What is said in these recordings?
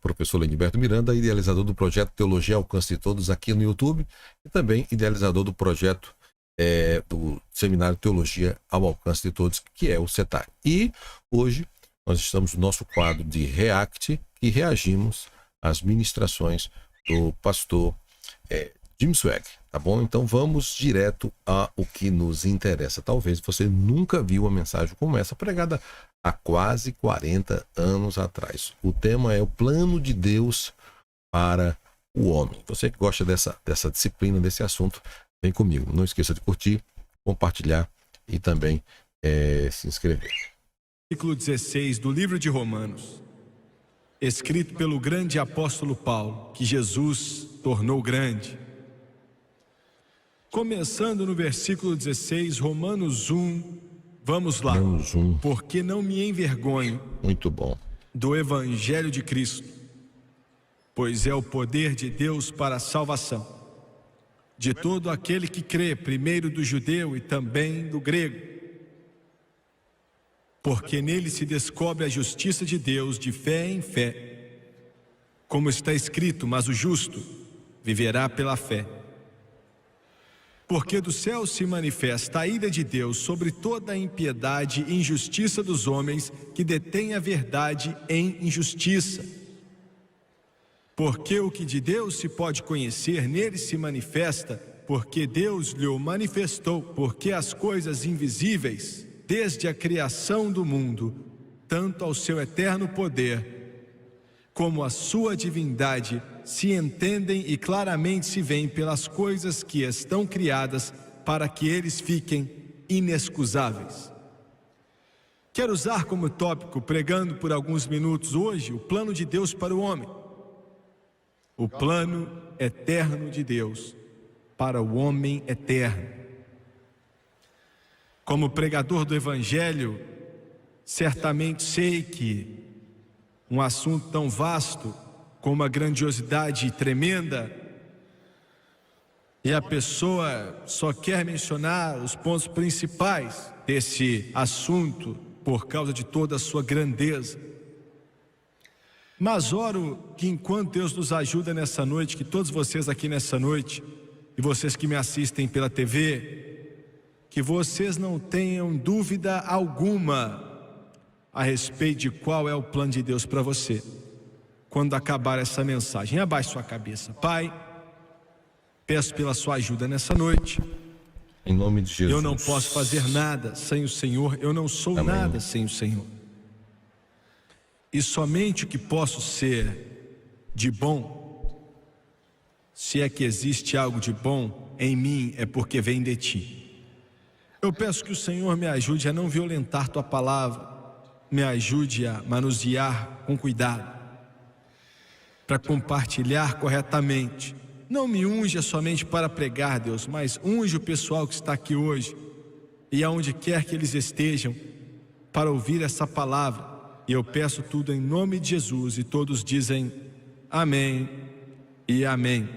professor Leniberto Miranda, idealizador do projeto Teologia Alcance de Todos aqui no YouTube e também idealizador do projeto do Seminário Teologia ao Alcance de Todos, que é o CETAR. E hoje nós estamos no nosso quadro de React e reagimos às ministrações do pastor Jim Swag, tá bom? Então vamos direto ao que nos interessa. Talvez você nunca viu uma mensagem como essa pregada há quase 40 anos atrás. O tema é o plano de Deus para o homem. Você que gosta dessa disciplina, desse assunto, vem comigo. Não esqueça de curtir, compartilhar e também se inscrever. Versículo 16 do livro de Romanos, escrito pelo grande apóstolo Paulo, que Jesus tornou grande. Começando no versículo 16, Romanos 1, vamos lá. Romanos 1. Porque não me envergonho Muito bom. do evangelho de Cristo, pois é o poder de Deus para a salvação de todo aquele que crê, primeiro do judeu e também do grego. Porque nele se descobre a justiça de Deus de fé em fé. Como está escrito, mas o justo viverá pela fé. Porque do céu se manifesta a ira de Deus sobre toda a impiedade e injustiça dos homens que detêm a verdade em injustiça. Porque o que de Deus se pode conhecer, nele se manifesta, porque Deus lhe o manifestou, porque as coisas invisíveis, desde a criação do mundo, tanto ao seu eterno poder, como a sua divindade, se entendem e claramente se veem pelas coisas que estão criadas, para que eles fiquem inexcusáveis. Quero usar como tópico, pregando por alguns minutos hoje, o plano de Deus para o homem. O plano eterno de Deus para o homem eterno. Como pregador do Evangelho, certamente sei que um assunto tão vasto, com uma grandiosidade tremenda, e a pessoa só quer mencionar os pontos principais desse assunto por causa de toda a sua grandeza. Mas oro que enquanto Deus nos ajuda nessa noite, que todos vocês aqui nessa noite, e vocês que me assistem pela TV, que vocês não tenham dúvida alguma a respeito de qual é o plano de Deus para você. Quando acabar essa mensagem, abaixe sua cabeça. Pai, peço pela sua ajuda nessa noite. Em nome de Jesus. Eu não posso fazer nada sem o Senhor, eu não sou Amém. nada sem o Senhor. E somente o que posso ser de bom, se é que existe algo de bom em mim, é porque vem de Ti. Eu peço que o Senhor me ajude a não violentar Tua palavra, me ajude a manusear com cuidado, para compartilhar corretamente. Não me unja somente para pregar, Deus, mas unja o pessoal que está aqui hoje e aonde quer que eles estejam para ouvir essa palavra. E eu peço tudo em nome de Jesus, e todos dizem amém e amém.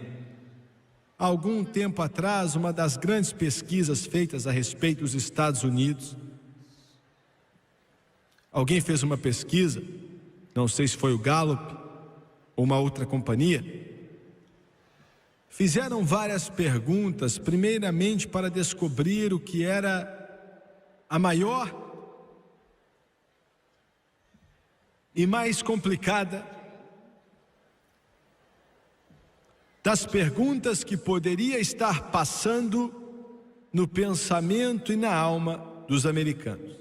Há algum tempo atrás, uma das grandes pesquisas feitas a respeito dos Estados Unidos, alguém fez uma pesquisa, não sei se foi o Gallup ou uma outra companhia, fizeram várias perguntas, primeiramente para descobrir o que era a maior e mais complicada das perguntas que poderia estar passando no pensamento e na alma dos americanos.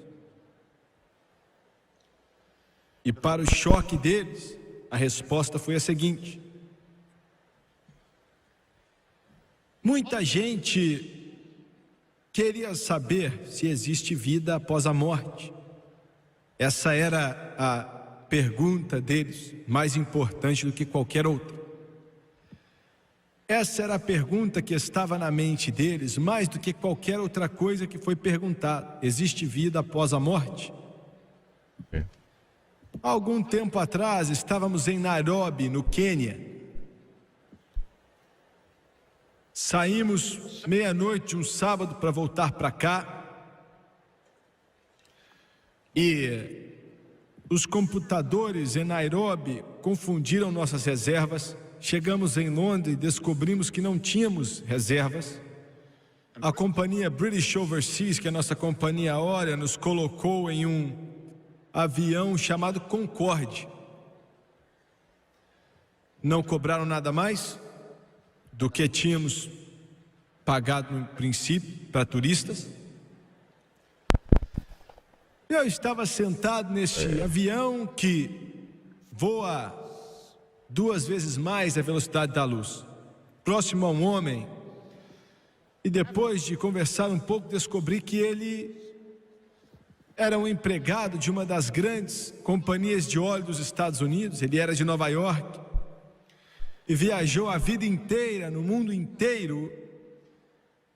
E para o choque deles, a resposta foi a seguinte: muita gente queria saber se existe vida após a morte. Essa era a pergunta deles, mais importante do que qualquer outra. Essa era a pergunta que estava na mente deles, mais do que qualquer outra coisa que foi perguntada. Existe vida após a morte? Há algum tempo atrás, estávamos em Nairobi, no Quênia. Saímos meia-noite de um sábado para voltar para cá. E Os computadores em Nairobi confundiram nossas reservas. Chegamos em Londres e descobrimos que não tínhamos reservas. A companhia British Overseas, que é a nossa companhia aérea, nos colocou em um avião chamado Concorde. Não cobraram nada mais do que tínhamos pagado no princípio para turistas. Eu estava sentado neste avião que voa 2 vezes mais a velocidade da luz, próximo a um homem, e depois de conversar um pouco, descobri que ele era um empregado de uma das grandes companhias de óleo dos Estados Unidos. Ele era de Nova York e viajou a vida inteira, no mundo inteiro,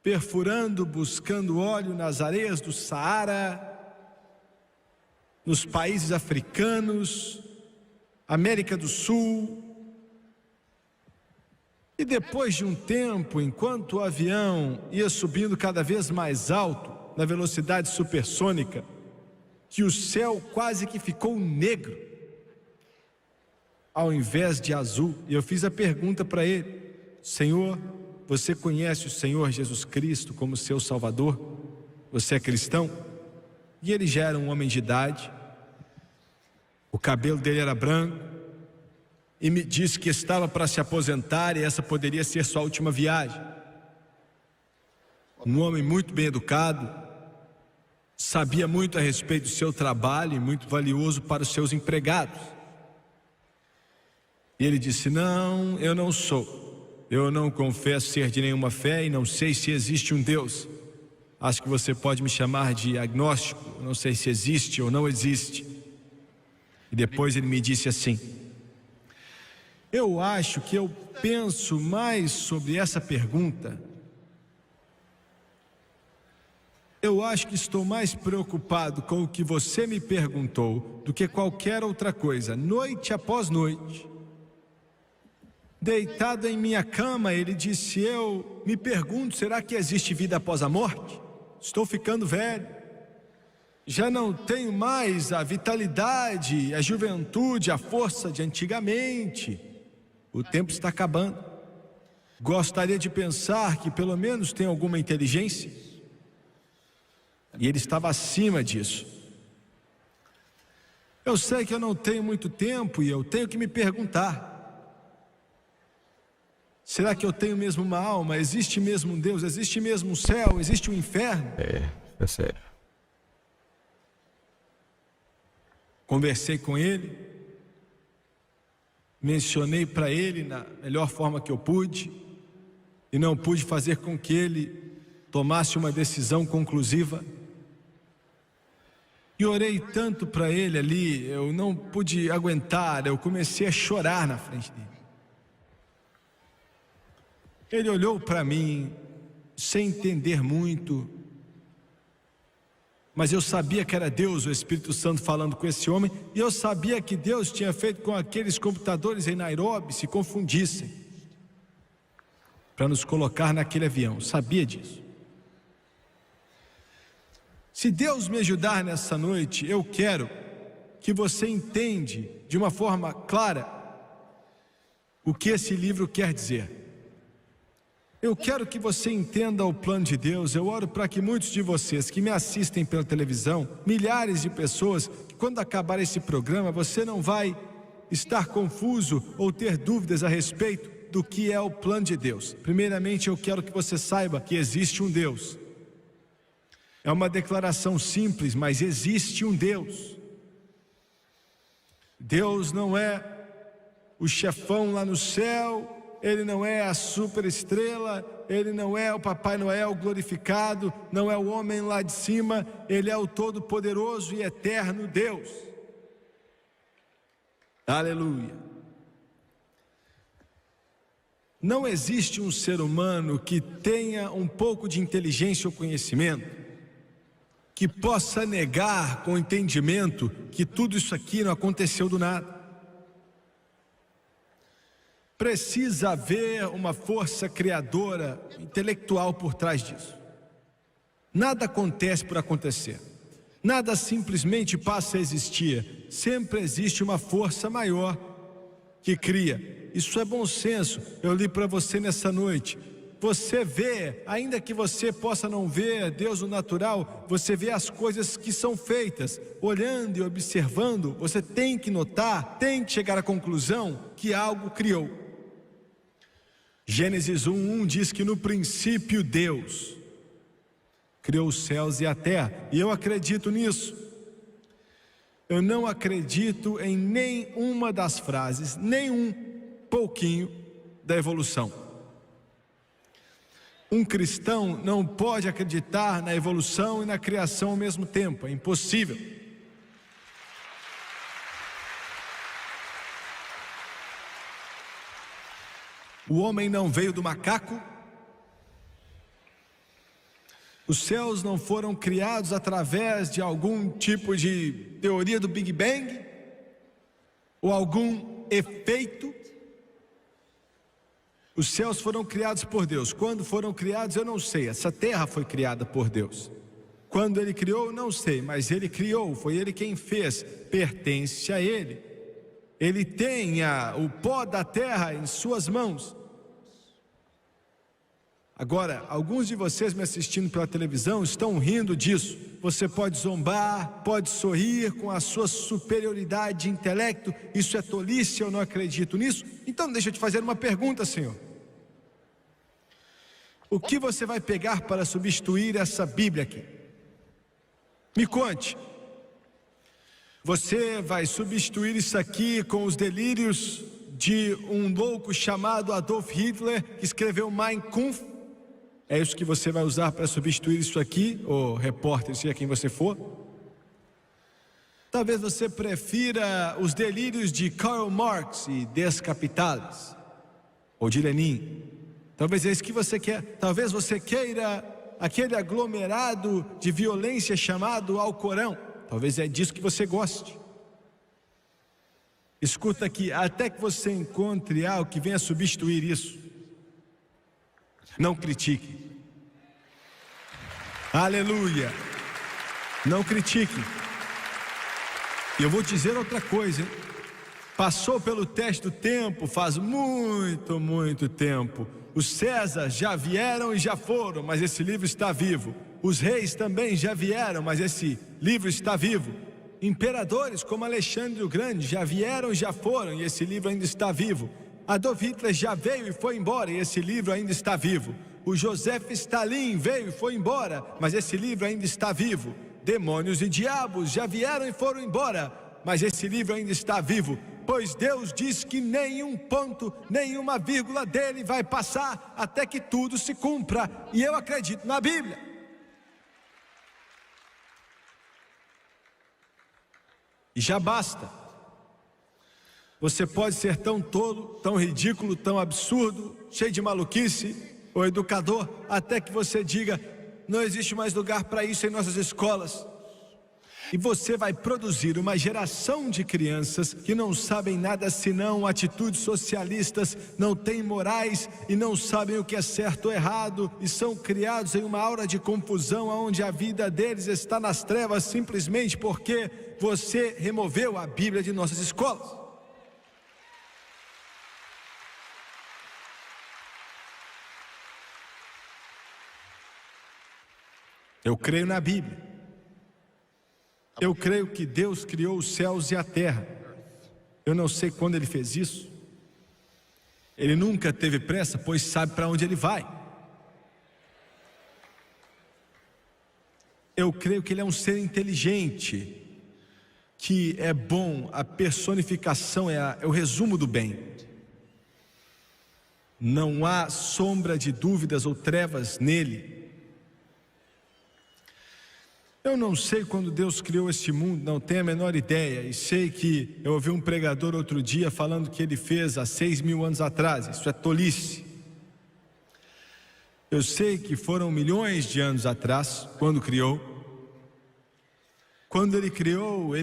perfurando, buscando óleo nas areias do Saara, nos países africanos, América do Sul. E depois de um tempo, enquanto o avião ia subindo cada vez mais alto, na velocidade supersônica, que o céu quase que ficou negro, ao invés de azul. E eu fiz a pergunta para ele: Senhor, você conhece o Senhor Jesus Cristo como seu Salvador? Você é cristão? E ele já era um homem de idade, o cabelo dele era branco, e me disse que estava para se aposentar e essa poderia ser sua última viagem. Um homem muito bem educado, sabia muito a respeito do seu trabalho e muito valioso para os seus empregados. E ele disse: não, eu não sou. Eu não confesso ser de nenhuma fé e não sei se existe um Deus. Acho que você pode me chamar de agnóstico. Eu não sei se existe ou não existe. E depois ele me disse assim: eu acho que eu penso mais sobre essa pergunta. Eu acho que estou mais preocupado com o que você me perguntou do que qualquer outra coisa. Noite após noite, deitado em minha cama, ele disse: eu me pergunto, será que existe vida após a morte? Estou ficando velho, já não tenho mais a vitalidade, a juventude, a força de antigamente. O tempo está acabando. Gostaria de pensar que pelo menos tem alguma inteligência. E ele estava acima disso. Eu sei que eu não tenho muito tempo e eu tenho que me perguntar: será que eu tenho mesmo uma alma? Existe mesmo um Deus? Existe mesmo um céu? Existe um inferno? É sério. Conversei com ele, mencionei para ele na melhor forma que eu pude, e não pude fazer com que ele tomasse uma decisão conclusiva. E orei tanto para ele ali, eu não pude aguentar, eu comecei a chorar na frente dele. Ele olhou para mim, sem entender muito, mas eu sabia que era Deus, o Espírito Santo falando com esse homem, e eu sabia que Deus tinha feito com aqueles computadores em Nairobi se confundissem, para nos colocar naquele avião, sabia disso. Se Deus me ajudar nessa noite, eu quero que você entenda de uma forma clara o que esse livro quer dizer. Eu quero que você entenda o plano de Deus. Eu oro para que muitos de vocês que me assistem pela televisão, milhares de pessoas, que quando acabar esse programa, você não vai estar confuso ou ter dúvidas a respeito do que é o plano de Deus. Primeiramente, eu quero que você saiba que existe um Deus. É uma declaração simples, mas existe um Deus. Deus não é o chefão lá no céu, Ele não é a superestrela, Ele não é o Papai Noel glorificado, não é o homem lá de cima, Ele é o todo-poderoso e eterno Deus. Aleluia. Não existe um ser humano que tenha um pouco de inteligência ou conhecimento que possa negar com entendimento que tudo isso aqui não aconteceu do nada. Precisa haver uma força criadora, intelectual por trás disso. Nada acontece por acontecer. Nada simplesmente passa a existir. Sempre existe uma força maior que cria. Isso é bom senso. Eu li para você nessa noite. Você vê, ainda que você possa não ver Deus no natural, você vê as coisas que são feitas. Olhando e observando, você tem que notar, tem que chegar à conclusão que algo criou. Gênesis 1:1 diz que no princípio Deus criou os céus e a terra. E eu acredito nisso. Eu não acredito em nenhuma das frases, nem um pouquinho da evolução. Um cristão não pode acreditar na evolução e na criação ao mesmo tempo. É impossível. O homem não veio do macaco. Os céus não foram criados através de algum tipo de teoria do Big Bang ou algum efeito. Os céus foram criados por Deus. Quando foram criados, eu não sei. Essa terra foi criada por Deus. Quando Ele criou, eu não sei. Mas Ele criou, foi Ele quem fez. Pertence a Ele. Ele tem o pó da terra em suas mãos. Agora, alguns de vocês me assistindo pela televisão estão rindo disso. Você pode zombar, pode sorrir com a sua superioridade de intelecto. Isso é tolice, eu não acredito nisso. Então deixa eu te fazer uma pergunta, Senhor. O que você vai pegar para substituir essa Bíblia aqui? Me conte. Você vai substituir isso aqui com os delírios de um louco chamado Adolf Hitler, que escreveu Mein Kampf? É isso que você vai usar para substituir isso aqui, ou repórter, seja quem você for? Talvez você prefira os delírios de Karl Marx e Descapitales, ou de Lenin. Talvez é isso que você quer. Talvez você queira aquele aglomerado de violência chamado Alcorão. Talvez é disso que você goste. Escuta aqui, até que você encontre algo que venha substituir isso. Não critique. Aleluia. Não critique. E eu vou dizer outra coisa, hein? Passou pelo teste do tempo faz muito, muito tempo. Os Césares já vieram e já foram, mas esse livro está vivo. Os reis também já vieram, mas esse livro está vivo. Imperadores como Alexandre o Grande já vieram e já foram, e esse livro ainda está vivo. Adolf Hitler já veio e foi embora, e esse livro ainda está vivo. O Joseph Stalin veio e foi embora, mas esse livro ainda está vivo. Demônios e diabos já vieram e foram embora, mas esse livro ainda está vivo. Pois Deus diz que nenhum ponto, nenhuma vírgula dele vai passar até que tudo se cumpra. E eu acredito na Bíblia. E já basta. Você pode ser tão tolo, tão ridículo, tão absurdo, cheio de maluquice, ou educador, até que você diga: não existe mais lugar para isso em nossas escolas. E você vai produzir uma geração de crianças que não sabem nada senão atitudes socialistas, não têm morais e não sabem o que é certo ou errado, e são criados em uma aura de confusão onde a vida deles está nas trevas simplesmente porque você removeu a Bíblia de nossas escolas. Eu creio na Bíblia. Eu creio que Deus criou os céus e a terra. Eu não sei quando Ele fez isso. Ele nunca teve pressa, pois sabe para onde Ele vai. Eu creio que Ele é um ser inteligente, que é bom. A personificação é o resumo do bem. Não há sombra de dúvidas ou trevas nele. Eu não sei quando Deus criou este mundo, não tenho a menor ideia. E sei que eu ouvi um pregador outro dia falando que ele fez há 6.000 anos atrás. Isso é tolice. Eu sei que foram milhões de anos atrás, quando criou. Quando Ele criou,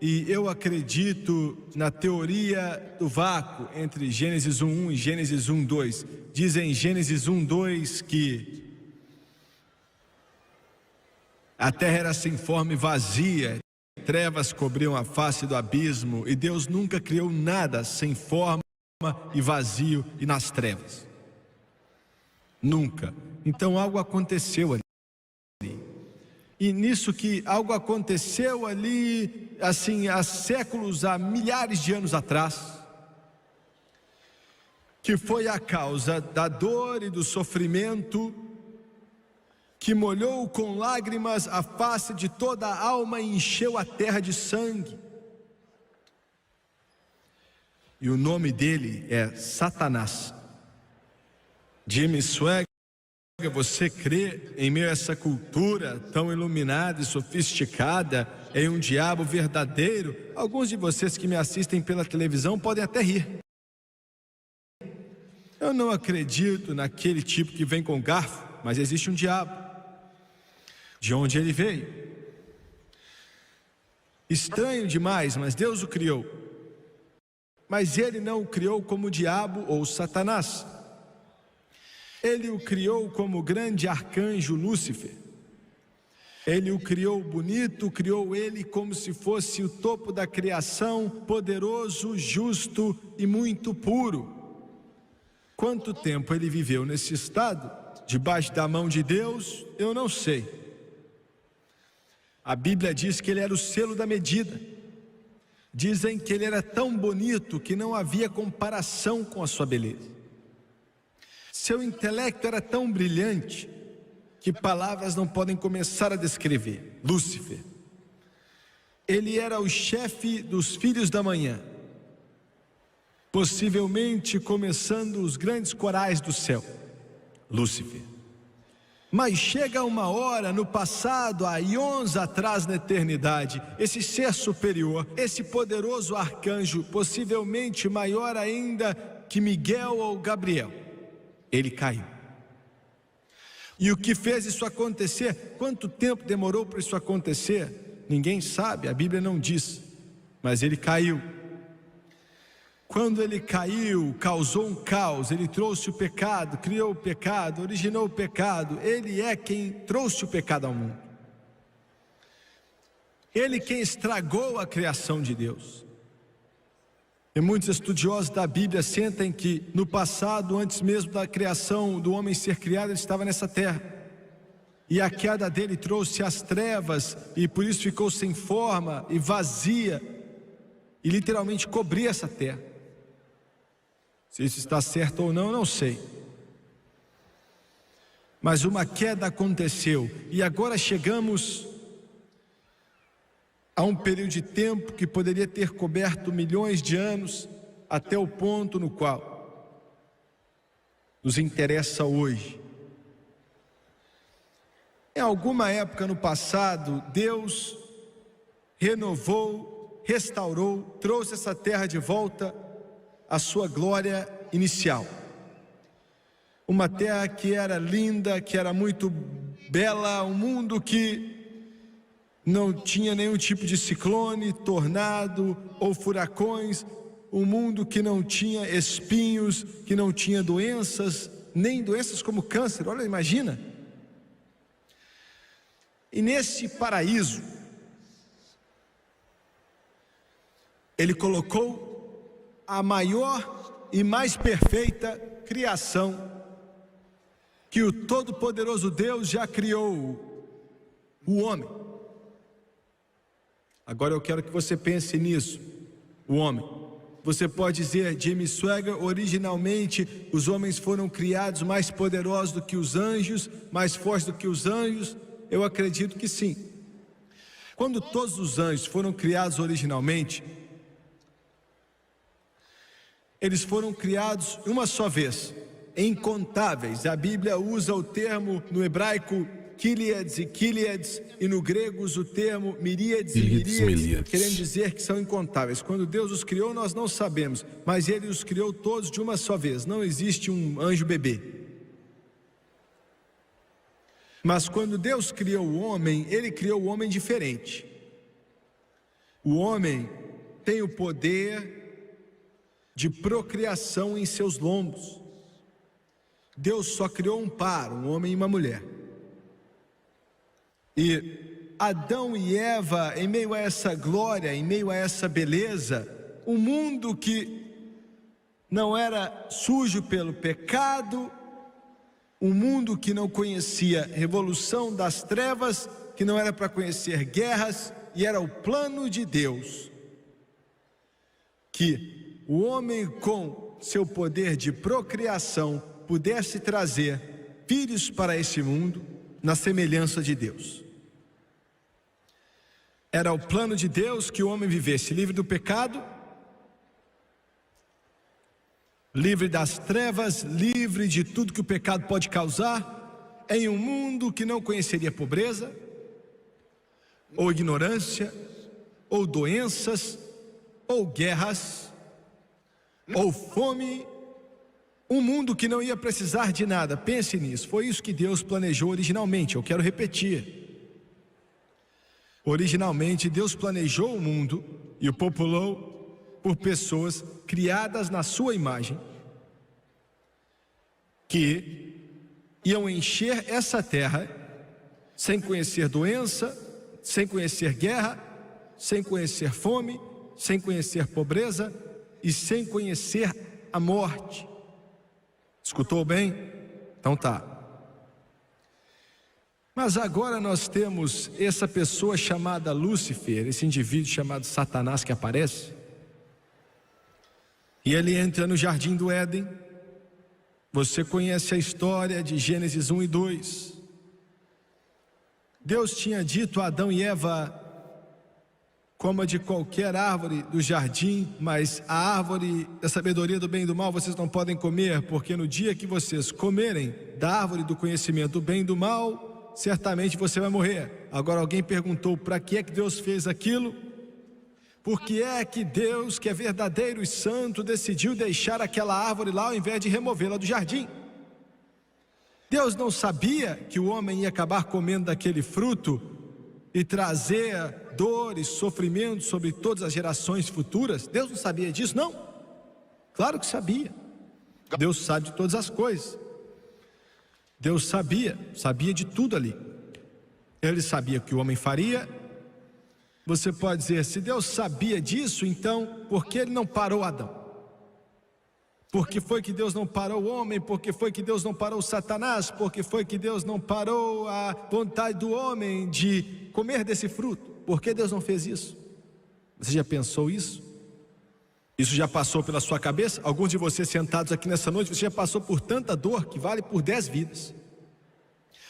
e eu acredito na teoria do vácuo entre Gênesis 1:1 e Gênesis 1:2. Diz em Gênesis 1:2 que A terra era sem forma e vazia, trevas cobriam a face do abismo, e Deus nunca criou nada sem forma e vazio e nas trevas. Nunca. Então algo aconteceu ali. E nisso que algo aconteceu ali, assim, há séculos, há milhares de anos atrás, que foi a causa da dor e do sofrimento, que molhou com lágrimas a face de toda a alma e encheu a terra de sangue. E o nome dele é Satanás. Jimmy Swaggart, você crê em meio a essa cultura tão iluminada e sofisticada em um diabo verdadeiro? Alguns de vocês que me assistem pela televisão podem até rir. Eu não acredito naquele tipo que vem com garfo, mas existe um diabo. De onde ele veio? Estranho demais, mas Deus o criou. Mas ele não o criou como o diabo ou Satanás. Ele o criou como o grande arcanjo Lúcifer. Ele o criou bonito, criou ele como se fosse o topo da criação, poderoso, justo e muito puro. Quanto tempo ele viveu nesse estado, debaixo da mão de Deus, eu não sei. A Bíblia diz que ele era o selo da medida. Dizem que ele era tão bonito que não havia comparação com a sua beleza. Seu intelecto era tão brilhante que palavras não podem começar a descrever. Lúcifer. Ele era o chefe dos filhos da manhã, possivelmente começando os grandes corais do céu. Lúcifer. Mas chega uma hora no passado, há íons atrás na eternidade, esse ser superior, esse poderoso arcanjo, possivelmente maior ainda que Miguel ou Gabriel, ele caiu. E o que fez isso acontecer? Quanto tempo demorou para isso acontecer? Ninguém sabe, a Bíblia não diz, mas ele caiu. Quando ele caiu, causou um caos, ele trouxe o pecado, criou o pecado, originou o pecado. Ele é quem trouxe o pecado ao mundo. Ele quem estragou a criação de Deus. E muitos estudiosos da Bíblia sentem que no passado, antes mesmo da criação do homem ser criado, ele estava nessa terra. E a queda dele trouxe as trevas, e por isso ficou sem forma e vazia, e literalmente cobria essa terra. Se isso está certo ou não, eu não sei. Mas uma queda aconteceu, e agora chegamos a um período de tempo que poderia ter coberto milhões de anos, até o ponto no qual nos interessa hoje. Em alguma época no passado, Deus renovou, restaurou, trouxe essa terra de volta à sua glória inicial. Uma terra que era linda, que era muito bela, um mundo que não tinha nenhum tipo de ciclone, tornado ou furacões, um mundo que não tinha espinhos, que não tinha doenças, nem doenças como câncer. Olha, imagina. E nesse paraíso, ele colocou a maior e mais perfeita criação que o Todo-Poderoso Deus já criou, o homem. Agora eu quero que você pense nisso, o homem. Você pode dizer, Jimmy Swaggart, originalmente os homens foram criados mais poderosos do que os anjos, mais fortes do que os anjos. Eu acredito que sim. Quando todos os anjos foram criados originalmente, eles foram criados uma só vez, incontáveis. A Bíblia usa o termo no hebraico Kíliades e Kíliades, e no grego usa o termo miríades e miríades, querendo dizer que são incontáveis. Quando Deus os criou, nós não sabemos, mas Ele os criou todos de uma só vez. Não existe um anjo bebê. Mas quando Deus criou o homem, Ele criou o homem diferente. O homem tem o poder de procriação em seus lombos. Deus só criou um par, um homem e uma mulher. E Adão e Eva, em meio a essa glória, em meio a essa beleza, um mundo que não era sujo pelo pecado, um mundo que não conhecia revolução das trevas, que não era para conhecer guerras, e era o plano de Deus que o homem, com seu poder de procriação, pudesse trazer filhos para esse mundo na semelhança de Deus. Era o plano de Deus que o homem vivesse livre do pecado, livre das trevas, livre de tudo que o pecado pode causar, em um mundo que não conheceria pobreza, ou ignorância, ou doenças, ou guerras, ou fome, um mundo que não ia precisar de nada. Pense nisso, foi isso que Deus planejou originalmente. Eu quero repetir. Originalmente Deus planejou o mundo e o populou por pessoas criadas na sua imagem, que iam encher essa terra sem conhecer doença, sem conhecer guerra, sem conhecer fome, sem conhecer pobreza e sem conhecer a morte. Escutou bem? Então tá. Mas agora nós temos essa pessoa chamada Lúcifer, esse indivíduo chamado Satanás que aparece, e ele entra no jardim do Éden. Você conhece a história de Gênesis 1 e 2. Deus tinha dito a Adão e Eva: coma de qualquer árvore do jardim, mas a árvore da sabedoria do bem e do mal vocês não podem comer, porque no dia que vocês comerem da árvore do conhecimento do bem e do mal, certamente você vai morrer. Agora alguém perguntou: para que é que Deus fez aquilo? Por que é que Deus, que é verdadeiro e santo, decidiu deixar aquela árvore lá ao invés de removê-la do jardim? Deus não sabia que o homem ia acabar comendo daquele fruto e trazer dor e sofrimento sobre todas as gerações futuras? Deus não sabia disso, não? Claro que sabia. Deus sabe de todas as coisas. Deus sabia de tudo ali. Ele sabia o que o homem faria. Você pode dizer: se Deus sabia disso, então por que Ele não parou Adão? Por que foi que Deus não parou o homem? Por que foi que Deus não parou Satanás? Por que foi que Deus não parou a vontade do homem de comer desse fruto? Por que Deus não fez isso? Você já pensou isso? Isso já passou pela sua cabeça? Alguns de vocês sentados aqui nessa noite, você já passou por tanta dor que vale por 10 vidas.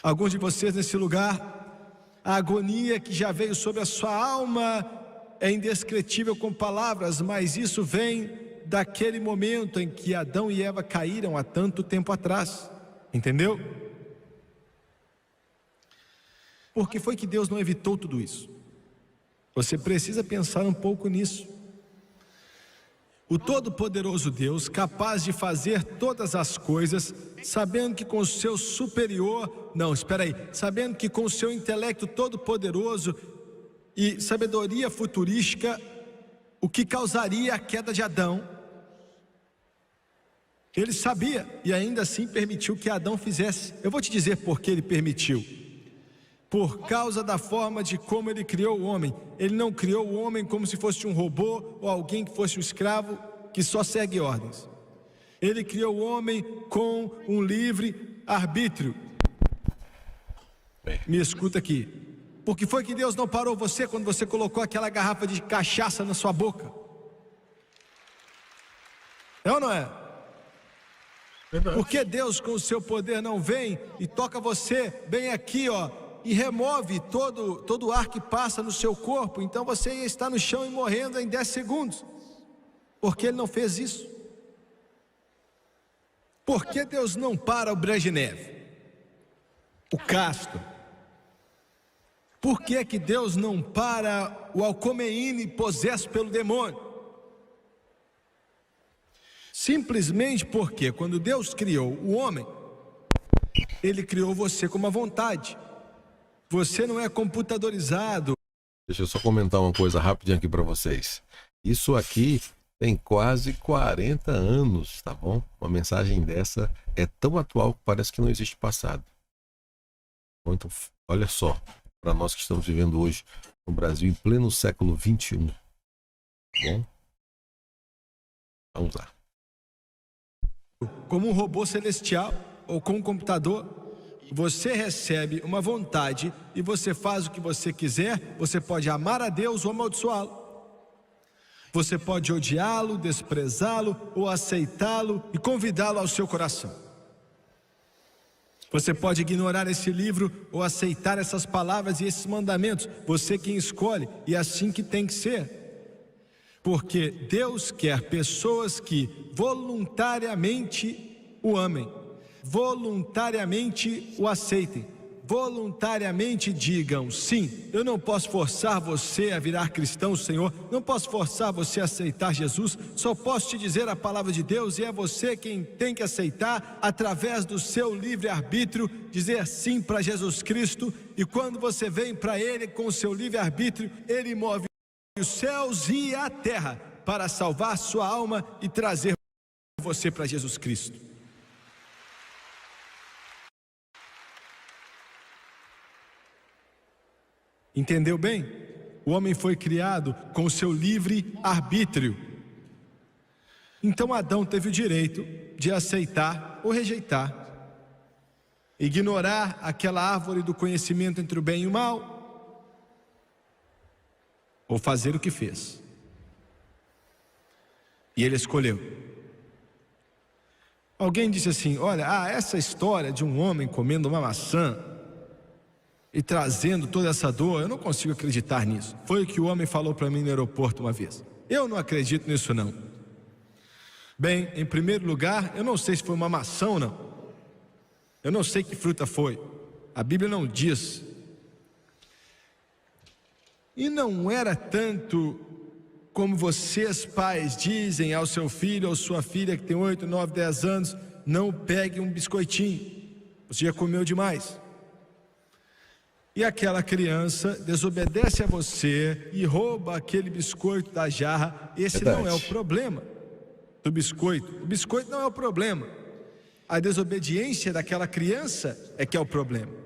Alguns de vocês nesse lugar, a agonia que já veio sobre a sua alma é indescritível com palavras, mas isso vem daquele momento em que Adão e Eva caíram há tanto tempo atrás. Entendeu? Por que foi que Deus não evitou tudo isso? Você precisa pensar um pouco nisso. O Todo-Poderoso Deus, capaz de fazer todas as coisas, sabendo que com o seu sabendo que com o seu intelecto todo-poderoso e sabedoria futurística, o que causaria a queda de Adão, Ele sabia e ainda assim permitiu que Adão fizesse. Eu vou te dizer por que Ele permitiu. Por causa da forma de como Ele criou o homem. Ele não criou o homem como se fosse um robô ou alguém que fosse um escravo que só segue ordens. Ele criou o homem com um livre arbítrio. Me escuta aqui. Por que foi que Deus não parou você quando você colocou aquela garrafa de cachaça na sua boca? É ou não é? Por que Deus com o seu poder não vem e toca você bem aqui, ó, e remove todo o ar que passa no seu corpo? Então você ia estar no chão e morrendo em 10 segundos. Por que Ele não fez isso? Por que Deus não para o Brezhnev, o Castro? Por que que Deus não para o Alcomeine possesso pelo demônio? Simplesmente porque quando Deus criou o homem, Ele criou você com uma vontade. Você não é computadorizado. Deixa eu só comentar uma coisa rapidinho aqui para vocês. Isso aqui tem quase 40 anos, tá bom? Uma mensagem dessa é tão atual que parece que não existe passado. Então, olha só. para nós que estamos vivendo hoje no Brasil em pleno século XXI. Bom, vamos lá. Como um robô celestial ou com um computador, você recebe uma vontade e você faz o que você quiser. Você pode amar a Deus ou amaldiçoá-lo. Você pode odiá-lo, desprezá-lo ou aceitá-lo e convidá-lo ao seu coração. Você pode ignorar esse livro ou aceitar essas palavras e esses mandamentos. Você quem escolhe, e é assim que tem que ser. Porque Deus quer pessoas que voluntariamente o amem, voluntariamente o aceitem, voluntariamente digam sim. Eu não posso forçar você a virar cristão, Senhor, não posso forçar você a aceitar Jesus, só posso te dizer a palavra de Deus, e é você quem tem que aceitar através do seu livre-arbítrio, dizer sim para Jesus Cristo. E quando você vem para Ele com o seu livre-arbítrio, Ele move os céus e a terra para salvar sua alma e trazer você para Jesus Cristo. Entendeu bem? O homem foi criado com o seu livre arbítrio. Então Adão teve o direito de aceitar ou rejeitar, ignorar aquela árvore do conhecimento entre o bem e o mal, ou fazer o que fez. E ele escolheu. Alguém disse assim: olha, essa história de um homem comendo uma maçã e trazendo toda essa dor, eu não consigo acreditar nisso. Foi o que o homem falou para mim no aeroporto uma vez. Eu não acredito nisso não. Bem, em primeiro lugar, eu não sei se foi uma maçã ou não. Eu não sei que fruta foi. A Bíblia não diz. E não era tanto como vocês pais dizem ao seu filho ou sua filha que tem 8, 9, 10 anos: não pegue um biscoitinho, você já comeu demais. E aquela criança desobedece a você e rouba aquele biscoito da jarra. Esse não é o problema do biscoito. O biscoito não é o problema. A desobediência daquela criança é que é o problema.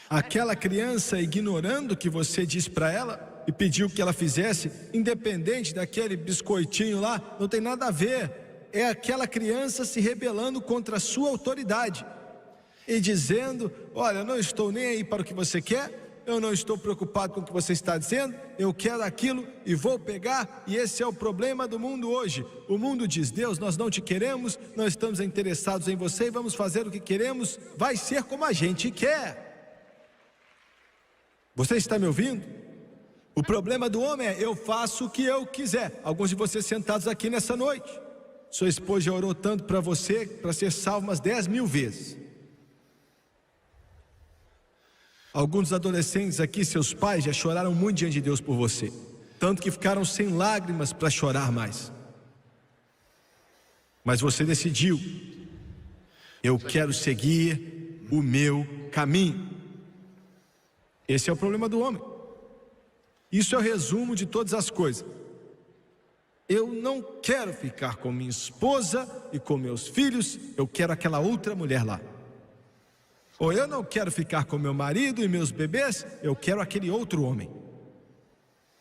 Aquela criança ignorando o que você disse para ela e pediu que ela fizesse, independente daquele biscoitinho lá, não tem nada a ver. É aquela criança se rebelando contra a sua autoridade e dizendo: olha, eu não estou nem aí para o que você quer, eu não estou preocupado com o que você está dizendo, eu quero aquilo e vou pegar. E esse é o problema do mundo hoje. O mundo diz: Deus, nós não te queremos, nós estamos interessados em você e vamos fazer o que queremos, vai ser como a gente quer. Você está me ouvindo? O problema do homem é: eu faço o que eu quiser. Alguns de vocês sentados aqui nessa noite, sua esposa já orou tanto para você, para ser salvo umas 10.000 vezes. Alguns dos adolescentes aqui, seus pais já choraram muito diante de Deus por você, tanto que ficaram sem lágrimas para chorar mais. Mas você decidiu: eu quero seguir o meu caminho. Esse é o problema do homem. Isso é o resumo de todas as coisas. Eu não quero ficar com minha esposa e com meus filhos, eu quero aquela outra mulher lá. Ou eu não quero ficar com meu marido e meus bebês, eu quero aquele outro homem.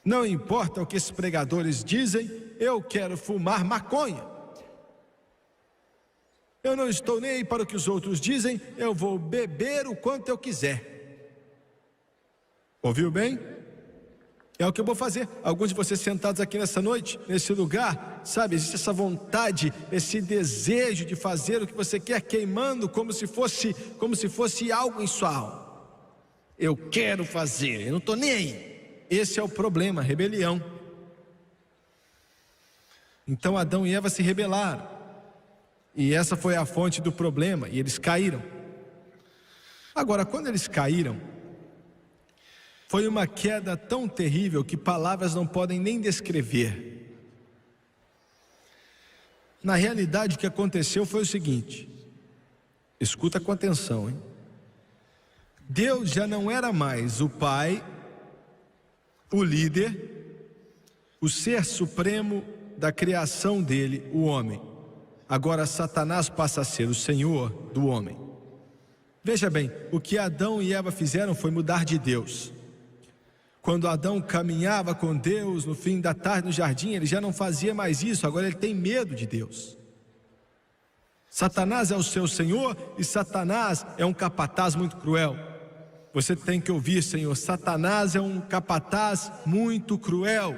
Não importa o que esses pregadores dizem, eu quero fumar maconha. Eu não estou nem aí para o que os outros dizem, eu vou beber o quanto eu quiser. Ouviu bem? É o que eu vou fazer. Alguns de vocês sentados aqui nessa noite, nesse lugar, sabe, existe essa vontade, esse desejo de fazer o que você quer, queimando como se fosse algo em sua alma. Eu quero fazer, eu não estou nem aí. Esse é o problema, rebelião. Então Adão e Eva se rebelaram, e essa foi a fonte do problema, e eles caíram. Agora, quando eles caíram, foi uma queda tão terrível que palavras não podem nem descrever. Na realidade, o que aconteceu foi o seguinte: escuta com atenção, hein? Deus já não era mais o Pai, o líder, o ser supremo da criação dele, o homem. Agora Satanás passa a ser o Senhor do homem. Veja bem, o que Adão e Eva fizeram foi mudar de Deus. Quando Adão caminhava com Deus no fim da tarde no jardim, ele já não fazia mais isso, agora ele tem medo de Deus. Satanás é o seu senhor e Satanás é um capataz muito cruel. Você tem que ouvir, Senhor, Satanás é um capataz muito cruel.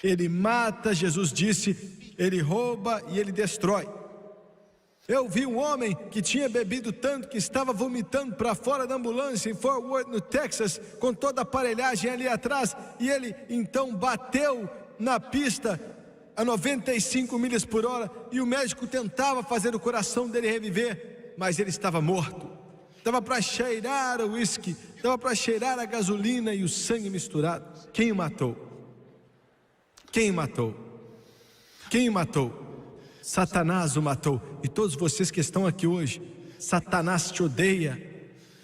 Ele mata, Jesus disse, ele rouba e ele destrói. Eu vi um homem que tinha bebido tanto que estava vomitando para fora da ambulância em Fort Worth, no Texas, com toda a aparelhagem ali atrás, e ele então bateu na pista a 95 milhas por hora, e o médico tentava fazer o coração dele reviver, mas ele estava morto. Estava para cheirar o uísque, estava para cheirar a gasolina e o sangue misturado. Quem o matou? Quem o matou? Quem o matou? Satanás o matou. E todos vocês que estão aqui hoje, Satanás te odeia.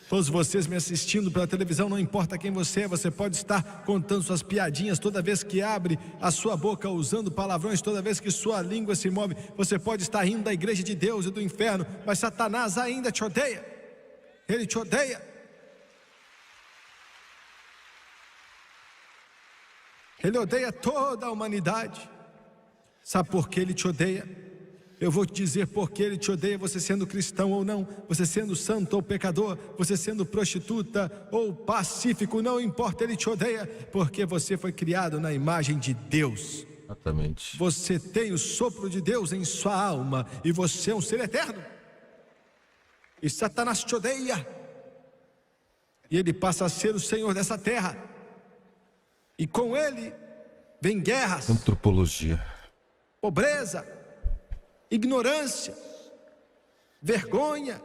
Todos vocês me assistindo pela televisão, não importa quem você é, você pode estar contando suas piadinhas toda vez que abre a sua boca, usando palavrões toda vez que sua língua se move. Você pode estar rindo da igreja de Deus e do inferno, mas Satanás ainda te odeia. Ele te odeia. Ele odeia toda a humanidade. Sabe por que ele te odeia? Eu vou te dizer por que ele te odeia, você sendo cristão ou não, você sendo santo ou pecador, você sendo prostituta ou pacífico, não importa, ele te odeia, porque você foi criado na imagem de Deus. Exatamente. Você tem o sopro de Deus em sua alma e você é um ser eterno. E Satanás te odeia. E ele passa a ser o Senhor dessa terra. E com ele vem guerras, Antropologia, pobreza, ignorância, vergonha,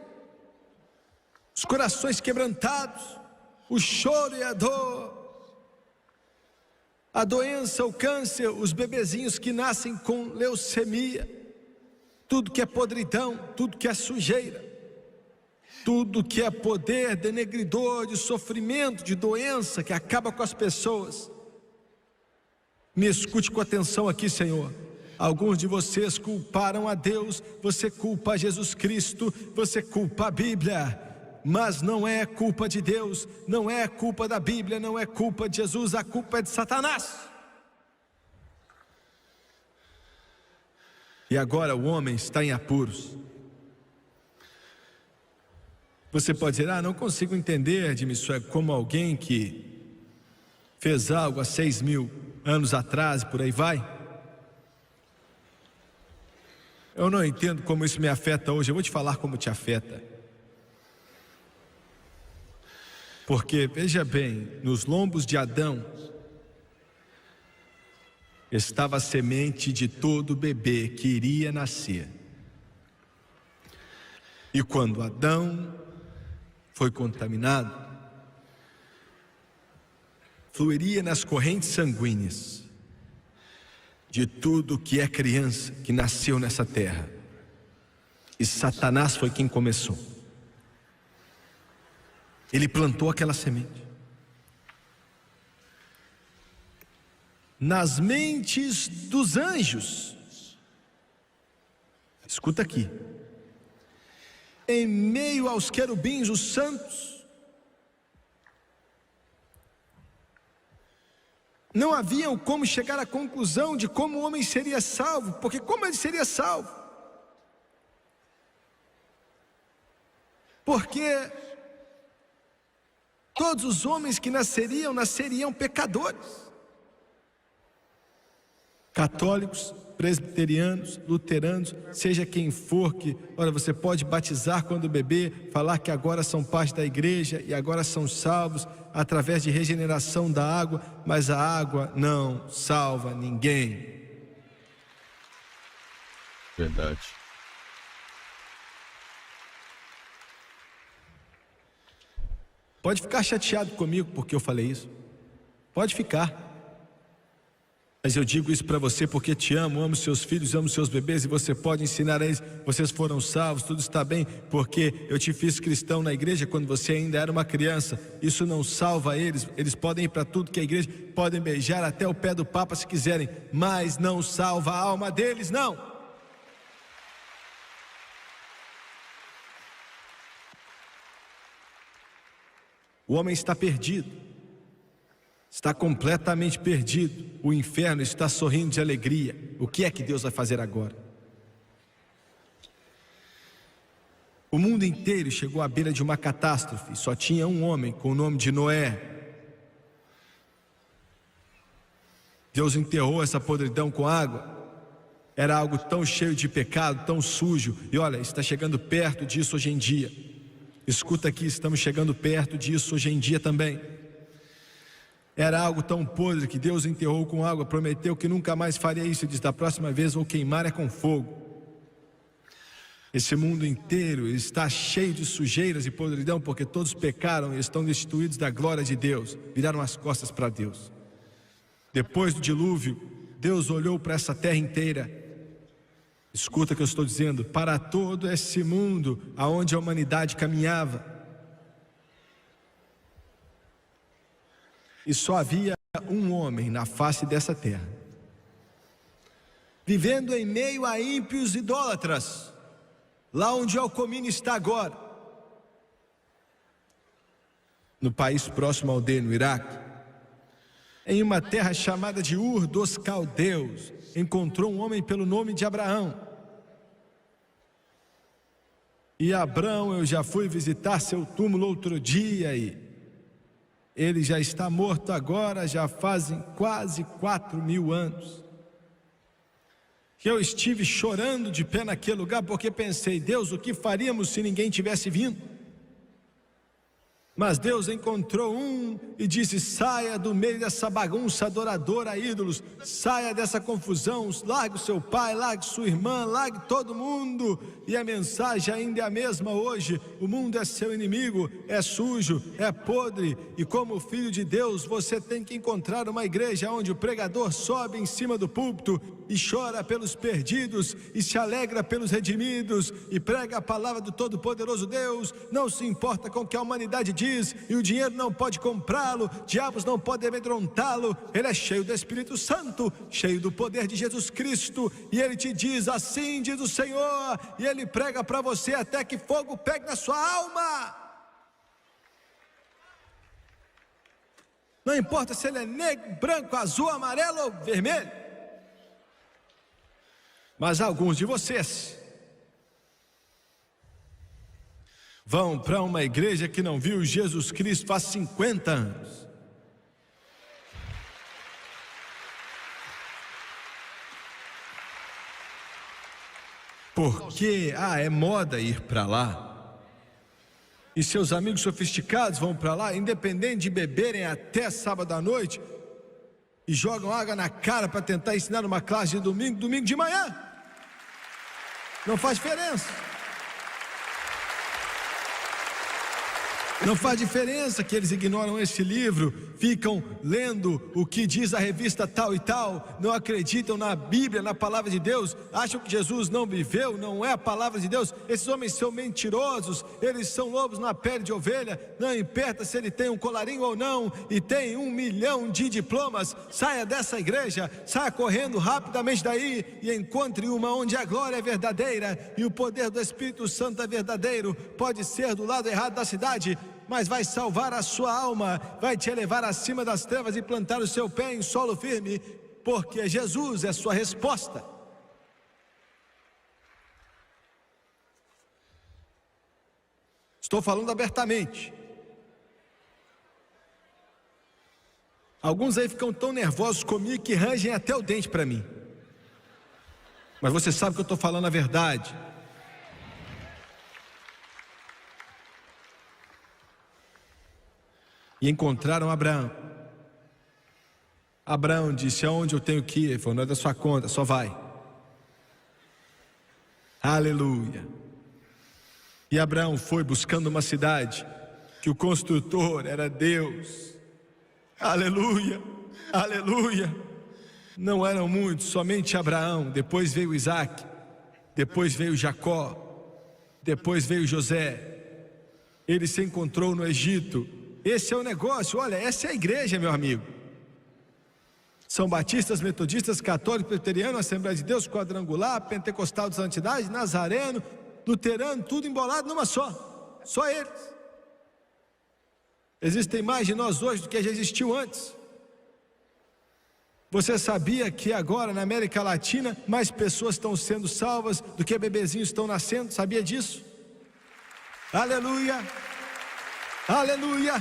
os corações quebrantados, o choro e a dor, a doença, o câncer, os bebezinhos que nascem com leucemia, tudo que é podridão, tudo que é sujeira, tudo que é poder denegridor, de sofrimento, de doença que acaba com as pessoas. Me escute com atenção aqui, Senhor. Alguns de vocês culparam a Deus, você culpa a Jesus Cristo, você culpa a Bíblia, mas não é culpa de Deus, não é culpa da Bíblia, não é culpa de Jesus, a culpa é de Satanás. E agora o homem está em apuros. Você pode dizer, não consigo entender, Jimmy Swagg, como alguém que fez algo há 6.000 anos atrás, por aí vai. Eu não entendo como isso me afeta hoje, eu vou te falar como te afeta. Porque, veja bem, nos lombos de Adão estava a semente de todo bebê que iria nascer. E quando Adão foi contaminado, fluiria nas correntes sanguíneas de tudo que é criança que nasceu nessa terra. E Satanás foi quem começou. Ele plantou aquela semente nas mentes dos anjos. Escuta aqui. Em meio aos querubins, os santos, não haviam como chegar à conclusão de como o homem seria salvo, porque como ele seria salvo? Porque todos os homens que nasceriam pecadores. Católicos, presbiterianos, luteranos, seja quem for que, olha, você pode batizar quando bebê, falar que agora são parte da igreja e agora são salvos através de regeneração da água, mas a água não salva ninguém. verdade. Pode ficar chateado comigo porque eu falei isso. Pode ficar. Mas eu digo isso para você porque te amo, amo seus filhos, amo seus bebês, e você pode ensinar a eles, vocês foram salvos, tudo está bem, porque eu te fiz cristão na igreja quando você ainda era uma criança. Isso não salva eles, eles podem ir para tudo que é igreja, podem beijar até o pé do Papa se quiserem, mas não salva a alma deles, não. O homem está perdido, está completamente perdido. O inferno está sorrindo de alegria. O que é que Deus vai fazer agora? O mundo inteiro chegou à beira de uma catástrofe. Só tinha um homem com o nome de Noé. Deus enterrou essa podridão com água. Era algo tão cheio de pecado, tão sujo. E olha, está chegando perto disso hoje em dia. Escuta aqui, estamos chegando perto disso hoje em dia também. Era algo tão podre que Deus enterrou com água, prometeu que nunca mais faria isso. Ele disse: da próxima vez vou queimar é com fogo. Esse mundo inteiro está cheio de sujeiras e podridão, porque todos pecaram e estão destituídos da glória de Deus, viraram as costas para Deus. Depois do dilúvio, Deus olhou para essa terra inteira. Escuta o que eu estou dizendo, para todo esse mundo aonde a humanidade caminhava. E só havia um homem na face dessa terra, vivendo em meio a ímpios idólatras, lá onde Alcomine está agora, no país próximo ao Aldeia, no Iraque, em uma terra chamada de Ur dos Caldeus, encontrou um homem pelo nome de Abraão. E Abraão, eu já fui visitar seu túmulo outro dia e ele já está morto agora, já fazem quase 4.000 anos. Eu estive chorando de pé naquele lugar, porque pensei: Deus, o que faríamos se ninguém tivesse vindo? Mas Deus encontrou um e disse: saia do meio dessa bagunça adoradora a ídolos, saia dessa confusão, largue o seu pai, largue sua irmã, largue todo mundo. E a mensagem ainda é a mesma hoje: o mundo é seu inimigo, é sujo, é podre, e como filho de Deus você tem que encontrar uma igreja onde o pregador sobe em cima do púlpito e chora pelos perdidos e se alegra pelos redimidos e prega a palavra do Todo-Poderoso Deus. Não se importa com o que a humanidade diz, e o dinheiro não pode comprá-lo, diabos não podem amedrontá-lo. Ele é cheio do Espírito Santo, cheio do poder de Jesus Cristo, e ele te diz: assim diz o Senhor, e ele prega para você até que fogo pegue na sua alma. Não importa se ele é negro, branco, azul, amarelo ou vermelho. Mas alguns de vocês vão para uma igreja que não viu Jesus Cristo há 50 anos. Porque, é moda ir para lá. E seus amigos sofisticados vão para lá, independente de beberem até sábado à noite, e jogam água na cara para tentar ensinar uma classe de domingo de manhã. Não faz diferença. Não faz diferença que eles ignoram esse livro, ficam lendo o que diz a revista tal e tal, não acreditam na Bíblia, na palavra de Deus, acham que Jesus não viveu, não é a palavra de Deus. Esses homens são mentirosos, eles são lobos na pele de ovelha. Não importa se ele tem um colarinho ou não, e tem 1 milhão de diplomas. Saia dessa igreja, saia correndo rapidamente daí e encontre uma onde a glória é verdadeira e o poder do Espírito Santo é verdadeiro. Pode ser do lado errado da cidade, mas vai salvar a sua alma, vai te elevar acima das trevas e plantar o seu pé em solo firme, porque Jesus é sua resposta. Estou falando abertamente. Alguns aí ficam tão nervosos comigo que rangem até o dente para mim. Mas você sabe que eu estou falando a verdade. E encontraram Abraão. Abraão disse: aonde eu tenho que ir? Ele falou: não é da sua conta, só vai. Aleluia. E Abraão foi buscando uma cidade que o construtor era Deus. Aleluia, aleluia. Não eram muitos, somente Abraão. Depois veio Isaac, depois veio Jacó, depois veio José. Ele se encontrou no Egito. Esse é o negócio, olha, essa é a igreja, meu amigo. São batistas, metodistas, católicos, presbiterianos, Assembleia de Deus, quadrangular, pentecostal de santidade, nazareno, luterano, tudo embolado numa só eles. Existem mais de nós hoje do que já existiu antes. Você sabia que agora na América Latina mais pessoas estão sendo salvas do que bebezinhos estão nascendo? Sabia disso? Aleluia! Aleluia!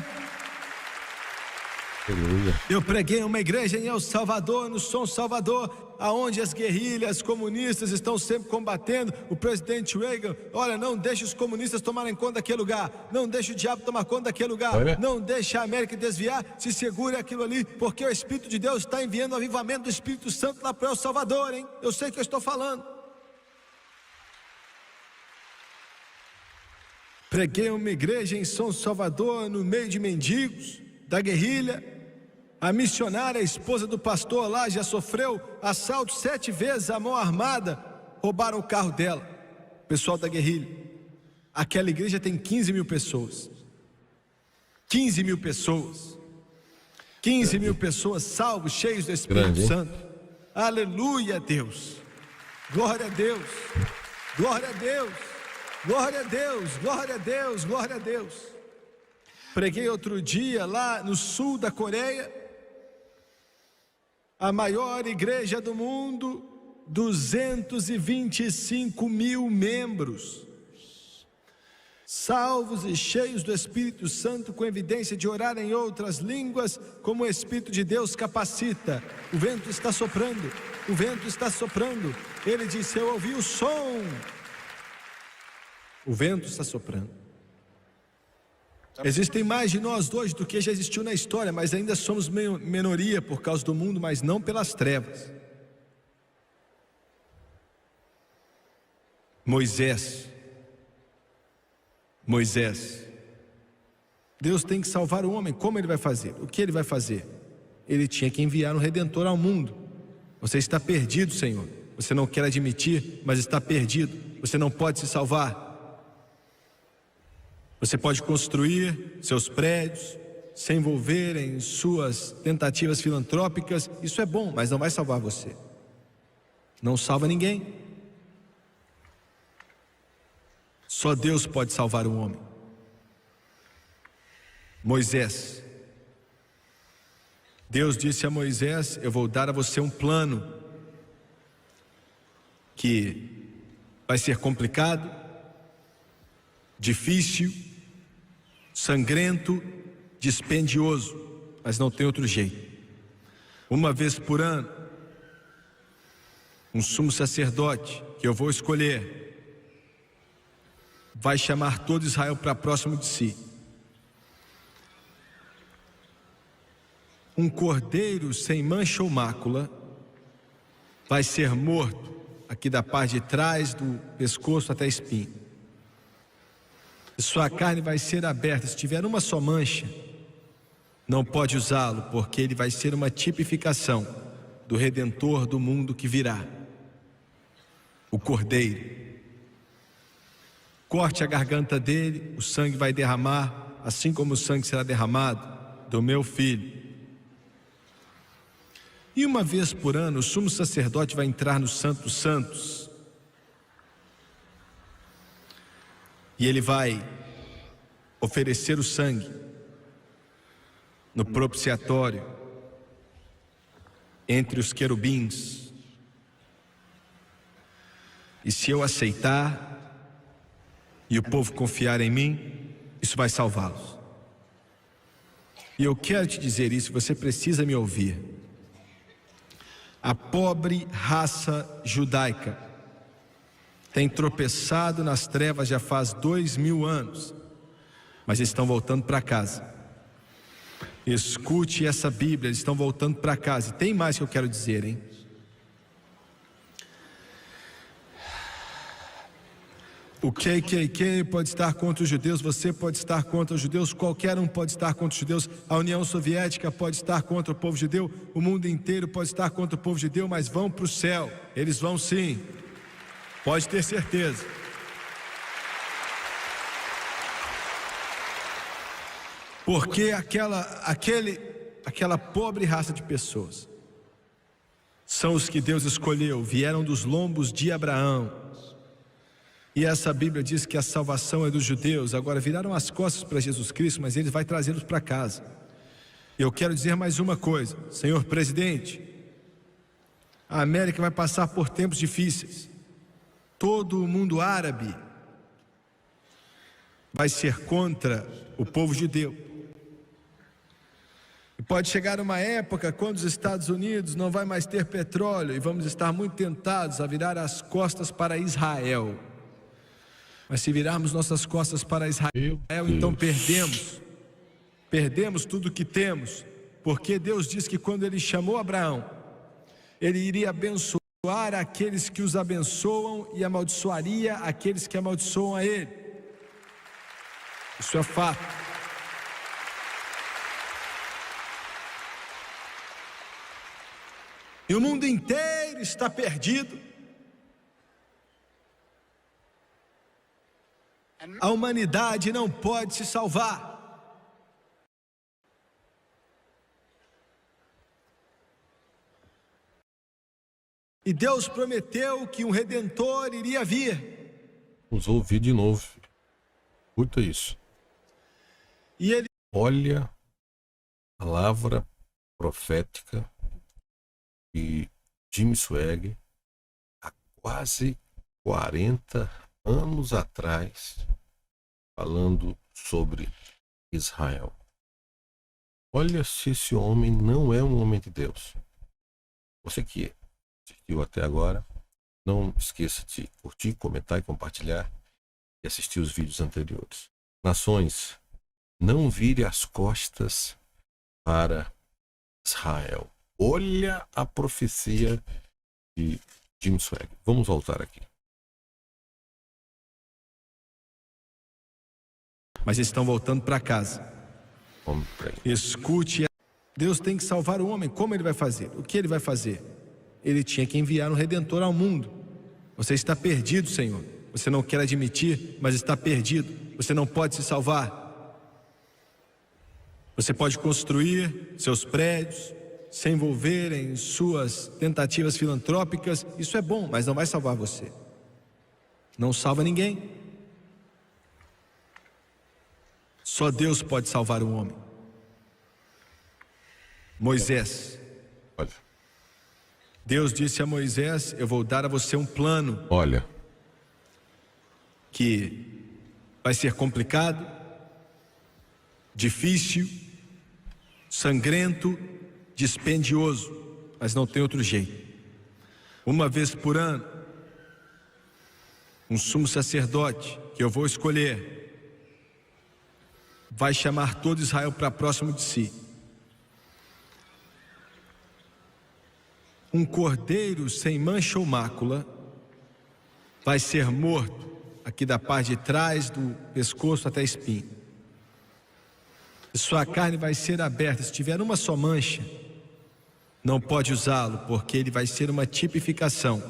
Aleluia. Eu preguei em uma igreja em El Salvador, no São Salvador, aonde as guerrilhas comunistas estão sempre combatendo. O presidente Reagan, olha, não deixe os comunistas tomarem conta daquele lugar, não deixe o diabo tomar conta daquele lugar, Olha. não deixe a América desviar, se segure aquilo ali, porque o Espírito de Deus está enviando o avivamento do Espírito Santo lá para El Salvador, hein? Eu sei o que eu estou falando. Preguei em uma igreja em São Salvador, no meio de mendigos da guerrilha. A missionária, a esposa do pastor lá, já sofreu assalto 7 vezes à mão armada. Roubaram o carro dela, pessoal da guerrilha. Aquela igreja tem 15 mil pessoas. 15 mil pessoas. 15 mil pessoas salvos, cheios do Espírito Santo. Aleluia, Deus. Glória a Deus. Glória a Deus. Glória a Deus. Glória a Deus. Glória a Deus. Preguei outro dia lá no sul da Coreia. A maior igreja do mundo, 225 mil membros, salvos e cheios do Espírito Santo, com evidência de orar em outras línguas, como o Espírito de Deus capacita. O vento está soprando, o vento está soprando. Ele disse: eu ouvi o som. O vento está soprando. Existem mais de nós hoje do que já existiu na história, mas ainda somos minoria por causa do mundo, mas não pelas trevas. Moisés, Deus tem que salvar o homem. Como ele vai fazer? O que ele vai fazer? Ele tinha que enviar um Redentor ao mundo. Você está perdido, Senhor. Você não quer admitir, mas está perdido. Você não pode se salvar. Você pode construir seus prédios, se envolver em suas tentativas filantrópicas. Isso é bom, mas não vai salvar você. Não salva ninguém. Só Deus pode salvar o homem. Moisés. Deus disse a Moisés: eu vou dar a você um plano que vai ser complicado, difícil, sangrento, dispendioso, mas não tem outro jeito. Uma vez por ano, um sumo sacerdote que eu vou escolher vai chamar todo Israel para próximo de si. Um cordeiro sem mancha ou mácula vai ser morto aqui da parte de trás do pescoço até a espinha. Sua carne vai ser aberta. Se tiver uma só mancha, não pode usá-lo, porque ele vai ser uma tipificação do Redentor do mundo que virá, o Cordeiro. Corte a garganta dele, o sangue vai derramar, assim como o sangue será derramado do meu filho. E uma vez por ano, o sumo sacerdote vai entrar no Santo dos Santos. E ele vai oferecer o sangue no propiciatório entre os querubins. E se eu aceitar e o povo confiar em mim, isso vai salvá-los. E eu quero te dizer isso, você precisa me ouvir. A pobre raça judaica tem tropeçado nas trevas já faz 2000 anos, mas eles estão voltando para casa. Escute essa Bíblia, eles estão voltando para casa. E tem mais que eu quero dizer, hein? O KKK pode estar contra os judeus, você pode estar contra os judeus, qualquer um pode estar contra os judeus, a União Soviética pode estar contra o povo judeu, o mundo inteiro pode estar contra o povo judeu, mas vão para o céu, eles vão sim. Pode ter certeza. Porque aquela pobre raça de pessoas são os que Deus escolheu, vieram dos lombos de Abraão. E essa Bíblia diz que a salvação é dos judeus. Agora viraram as costas para Jesus Cristo, mas Ele vai trazê-los para casa. Eu quero dizer mais uma coisa, senhor presidente. A América vai passar por tempos difíceis. Todo o mundo árabe vai ser contra o povo judeu. E pode chegar uma época quando os Estados Unidos não vai mais ter petróleo e vamos estar muito tentados a virar as costas para Israel. Mas se virarmos nossas costas para Israel, então perdemos tudo o que temos, porque Deus diz que quando Ele chamou Abraão, Ele iria abençoar aqueles que os abençoam e amaldiçoaria aqueles que amaldiçoam a Ele. Isso é fato. E o mundo inteiro está perdido. A humanidade não pode se salvar. E Deus prometeu que um Redentor iria vir. Vamos ouvir de novo. Escuta isso. E ele... Olha a palavra profética de Jim Swaggart há quase 40 anos atrás, falando sobre Israel. Olha se esse homem não é um homem de Deus. Você que assistiu até agora, não esqueça de curtir, comentar e compartilhar e assistir os vídeos anteriores. Nações, não vire as costas para Israel. Olha a profecia de Jim Swaggart. Vamos voltar aqui. Mas eles estão voltando para casa. Vamos para aí. Escute, Deus tem que salvar o homem. Como Ele vai fazer? O que Ele vai fazer? Ele tinha que enviar um Redentor ao mundo. Você está perdido, Senhor. Você não quer admitir, mas está perdido. Você não pode se salvar. Você pode construir seus prédios, se envolver em suas tentativas filantrópicas. Isso é bom, mas não vai salvar você. Não salva ninguém. Só Deus pode salvar o homem. Moisés. Olha. Deus disse a Moisés: eu vou dar a você um plano. Olha. Que vai ser complicado, difícil, sangrento, dispendioso, mas não tem outro jeito. Uma vez por ano, um sumo sacerdote que eu vou escolher vai chamar todo Israel para próximo de si. Um cordeiro sem mancha ou mácula vai ser morto aqui da parte de trás do pescoço até a espinha. E sua carne vai ser aberta. Se tiver uma só mancha, não pode usá-lo, porque ele vai ser uma tipificação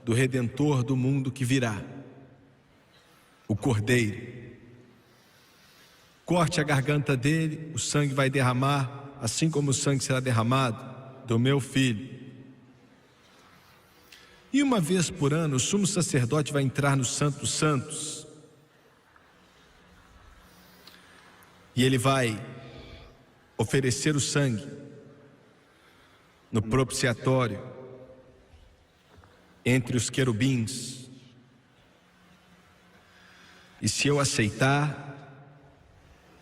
do Redentor do mundo que virá, o cordeiro. Corte a garganta dele, o sangue vai derramar, assim como o sangue será derramado do meu filho. E uma vez por ano, o sumo sacerdote vai entrar no Santo dos Santos. E ele vai oferecer o sangue no propiciatório entre os querubins. E se eu aceitar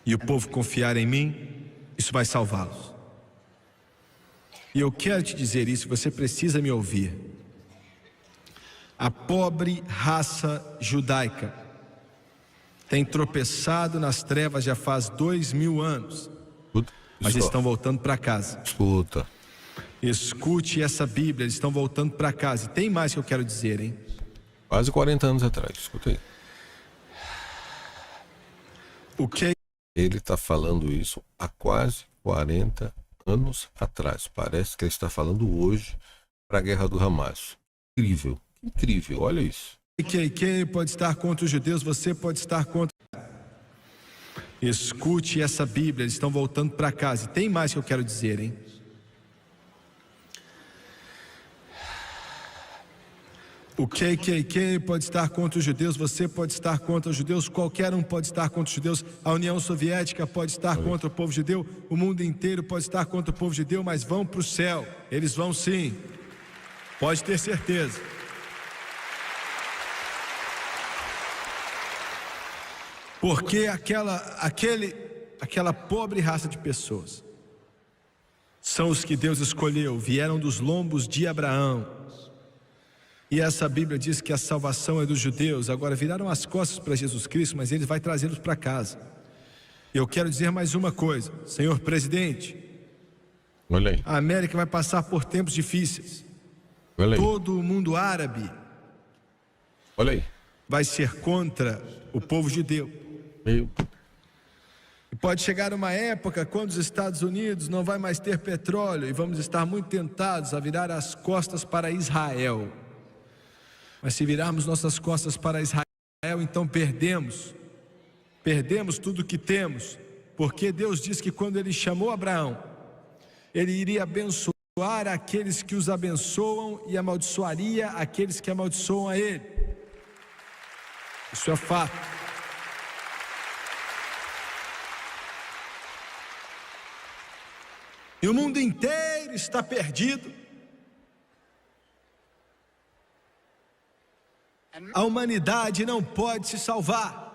e o povo confiar em mim, isso vai salvá-los. E eu quero te dizer isso, você precisa me ouvir. A pobre raça judaica tem tropeçado nas trevas já faz 2000 anos, mas estão voltando para casa. Escuta. Escute essa Bíblia, eles estão voltando para casa. E tem mais que eu quero dizer, hein? Quase 40 anos atrás, escuta aí. O que? Ele está falando isso há quase 40 anos atrás. Parece que ele está falando hoje para a guerra do Hamas. Incrível, incrível, olha isso. Quem pode estar contra os judeus, você pode estar contra. Escute essa Bíblia, eles estão voltando para casa. E tem mais que eu quero dizer, hein? O KKK pode estar contra os judeus, você pode estar contra os judeus, qualquer um pode estar contra os judeus, a União Soviética pode estar contra o povo judeu, o mundo inteiro pode estar contra o povo judeu, mas vão para o céu, eles vão sim, pode ter certeza. Porque aquela pobre raça de pessoas são os que Deus escolheu, vieram dos lombos de Abraão. E essa Bíblia diz que a salvação é dos judeus. Agora viraram as costas para Jesus Cristo, mas Ele vai trazê-los para casa. Eu quero dizer mais uma coisa, senhor presidente. Olha aí. A América vai passar por tempos difíceis. Olha aí. Todo o mundo árabe, olha aí, vai ser contra o povo judeu. E pode chegar uma época quando os Estados Unidos não vai mais ter petróleo e vamos estar muito tentados a virar as costas para Israel. Mas se virarmos nossas costas para Israel, então perdemos tudo o que temos, porque Deus diz que quando Ele chamou Abraão, Ele iria abençoar aqueles que os abençoam e amaldiçoaria aqueles que amaldiçoam a Ele. Isso é fato. E o mundo inteiro está perdido. A humanidade não pode se salvar.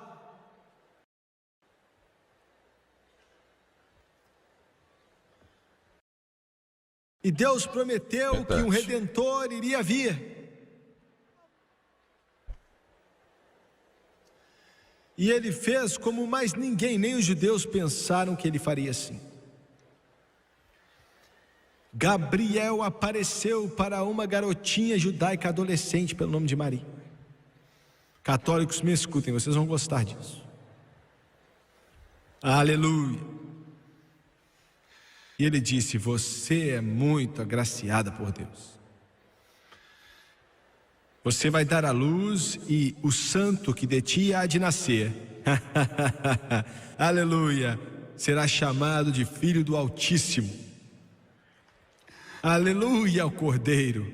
E Deus prometeu que um Redentor iria vir. E Ele fez como mais ninguém, nem os judeus pensaram que Ele faria assim. Gabriel apareceu para uma garotinha judaica adolescente pelo nome de Maria. Católicos, me escutem, vocês vão gostar disso. Aleluia. E ele disse: você é muito agraciada por Deus. Você vai dar à luz e o santo que de ti há de nascer, aleluia, será chamado de Filho do Altíssimo. Aleluia ao Cordeiro.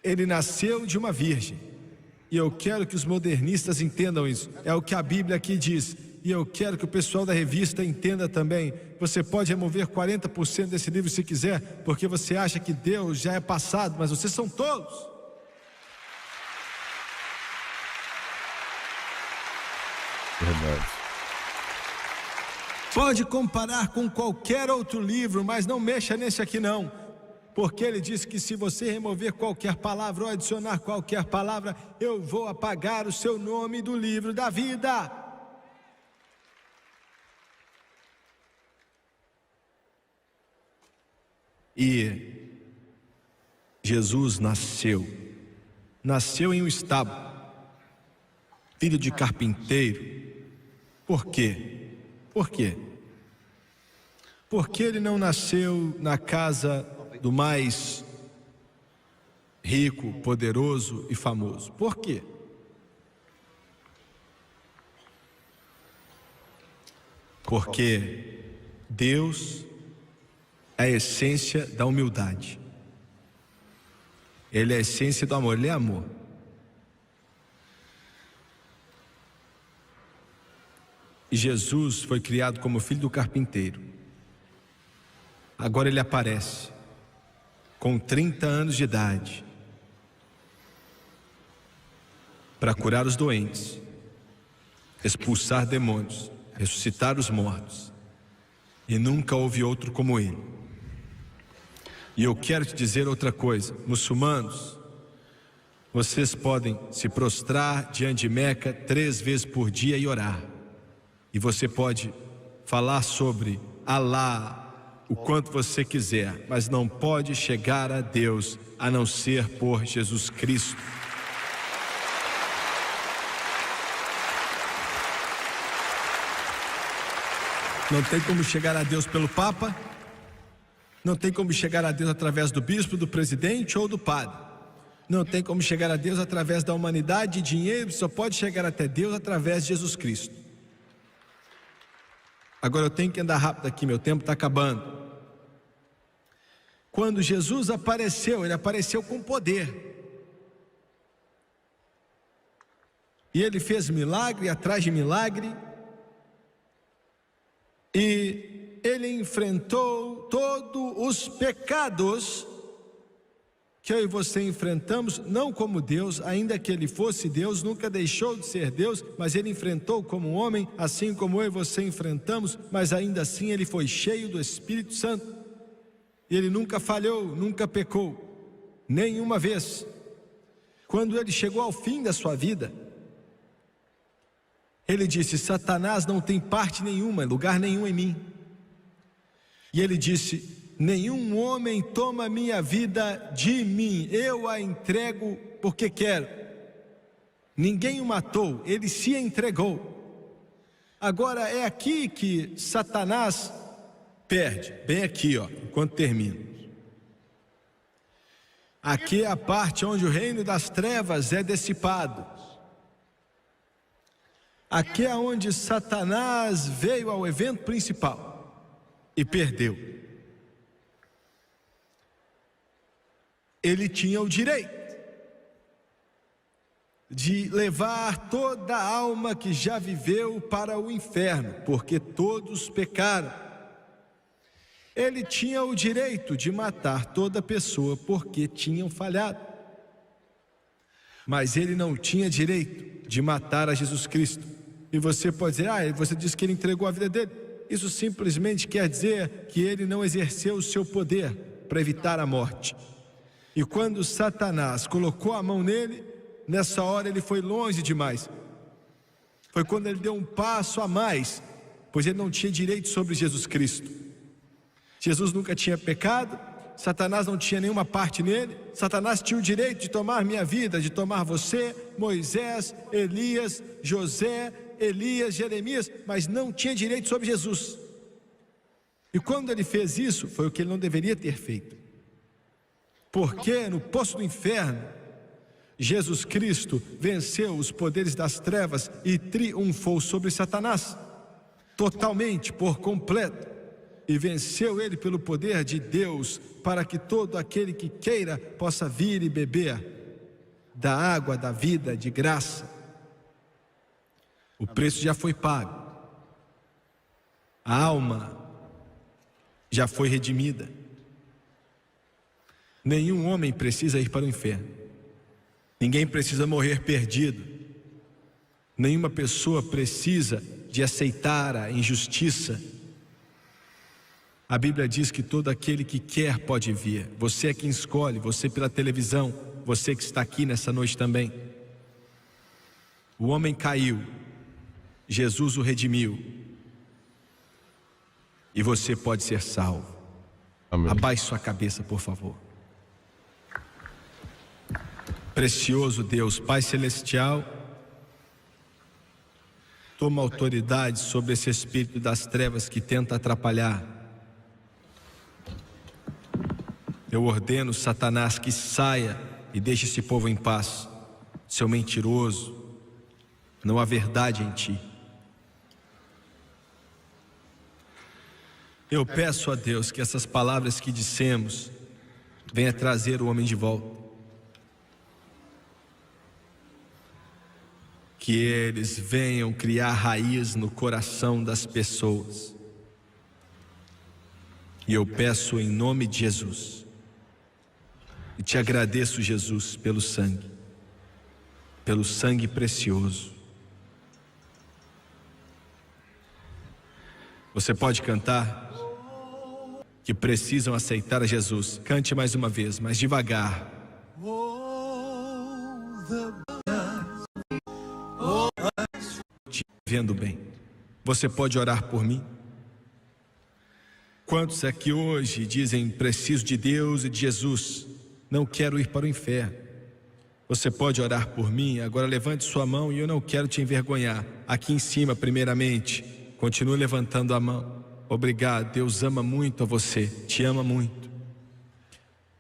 Ele nasceu de uma virgem. E eu quero que os modernistas entendam isso. É o que a Bíblia aqui diz. E eu quero que o pessoal da revista entenda também. Você pode remover 40% desse livro se quiser, porque você acha que Deus já é passado, mas vocês são tolos. Verdade. Pode comparar com qualquer outro livro, mas não mexa nesse aqui não. Porque ele disse que se você remover qualquer palavra ou adicionar qualquer palavra, eu vou apagar o seu nome do livro da vida. E Jesus nasceu em um estábulo, filho de carpinteiro. Por quê? Por quê? Porque ele não nasceu na casa do mais rico, poderoso e famoso. Por quê? Porque Deus é a essência da humildade. Ele é a essência do amor, Ele é amor. E Jesus foi criado como filho do carpinteiro. Agora Ele aparece com 30 anos de idade, para curar os doentes, expulsar demônios, ressuscitar os mortos, e nunca houve outro como Ele. E eu quero te dizer outra coisa, muçulmanos, vocês podem se prostrar diante de Meca 3 vezes por dia e orar, e você pode falar sobre Alá o quanto você quiser, mas não pode chegar a Deus a não ser por Jesus Cristo. Não tem como chegar a Deus pelo Papa, não tem como chegar a Deus através do bispo, do presidente ou do padre. Não tem como chegar a Deus através da humanidade e dinheiro, só pode chegar até Deus através de Jesus Cristo. Agora eu tenho que andar rápido aqui, meu tempo está acabando. Quando Jesus apareceu, Ele apareceu com poder. E ele fez milagre atrás de milagre. E ele enfrentou todos os pecados que eu e você enfrentamos, não como Deus, ainda que ele fosse Deus, nunca deixou de ser Deus, mas ele enfrentou como um homem, assim como eu e você enfrentamos, mas ainda assim ele foi cheio do Espírito Santo. E ele nunca falhou, nunca pecou, nenhuma vez. Quando ele chegou ao fim da sua vida, ele disse: Satanás não tem parte nenhuma, lugar nenhum em mim. E ele disse: nenhum homem toma minha vida de mim, eu a entrego porque quero. Ninguém o matou, ele se entregou. Agora é aqui que Satanás perde, bem aqui, ó, enquanto termino. Aqui é a parte onde o reino das trevas é dissipado. Aqui é onde Satanás veio ao evento principal e perdeu. Ele tinha o direito de levar toda a alma que já viveu para o inferno, porque todos pecaram. Ele tinha o direito de matar toda pessoa, porque tinham falhado. Mas ele não tinha direito de matar a Jesus Cristo. E você pode dizer: você disse que ele entregou a vida dele. Isso simplesmente quer dizer que ele não exerceu o seu poder para evitar a morte. E quando Satanás colocou a mão nele, nessa hora ele foi longe demais. Foi quando ele deu um passo a mais, pois ele não tinha direito sobre Jesus Cristo. Jesus nunca tinha pecado, Satanás não tinha nenhuma parte nele. Satanás tinha o direito de tomar minha vida, de tomar você, Moisés, Elias, José, Elias, Jeremias, mas não tinha direito sobre Jesus. E quando ele fez isso, foi o que ele não deveria ter feito. Porque no poço do inferno, Jesus Cristo venceu os poderes das trevas e triunfou sobre Satanás, totalmente, por completo, e venceu ele pelo poder de Deus, para que todo aquele que queira possa vir e beber da água da vida de graça. O preço já foi pago, a alma já foi redimida. Nenhum homem precisa ir para o inferno. Ninguém precisa morrer perdido. Nenhuma pessoa precisa de aceitar a injustiça. A Bíblia diz que todo aquele que quer pode vir. Você é quem escolhe, você pela televisão, você que está aqui nessa noite também. O homem caiu, Jesus o redimiu, e você pode ser salvo. Amém. Abaixe sua cabeça, por favor. Precioso Deus, Pai Celestial, toma autoridade sobre esse espírito das trevas que tenta atrapalhar. Eu ordeno, Satanás, que saia e deixe esse povo em paz. Seu mentiroso, não há verdade em ti. Eu peço a Deus que essas palavras que dissemos venha trazer o homem de volta. Que eles venham criar raiz no coração das pessoas. E eu peço em nome de Jesus. E te agradeço, Jesus, pelo sangue precioso. Você pode cantar que precisam aceitar a Jesus. Cante mais uma vez, mas devagar. Te vendo bem. Você pode orar por mim? Quantos aqui hoje dizem: preciso de Deus e de Jesus, não quero ir para o inferno? Você pode orar por mim? Agora levante sua mão e eu não quero te envergonhar. Aqui em cima, primeiramente, continue levantando a mão. Obrigado, Deus ama muito a você, te ama muito.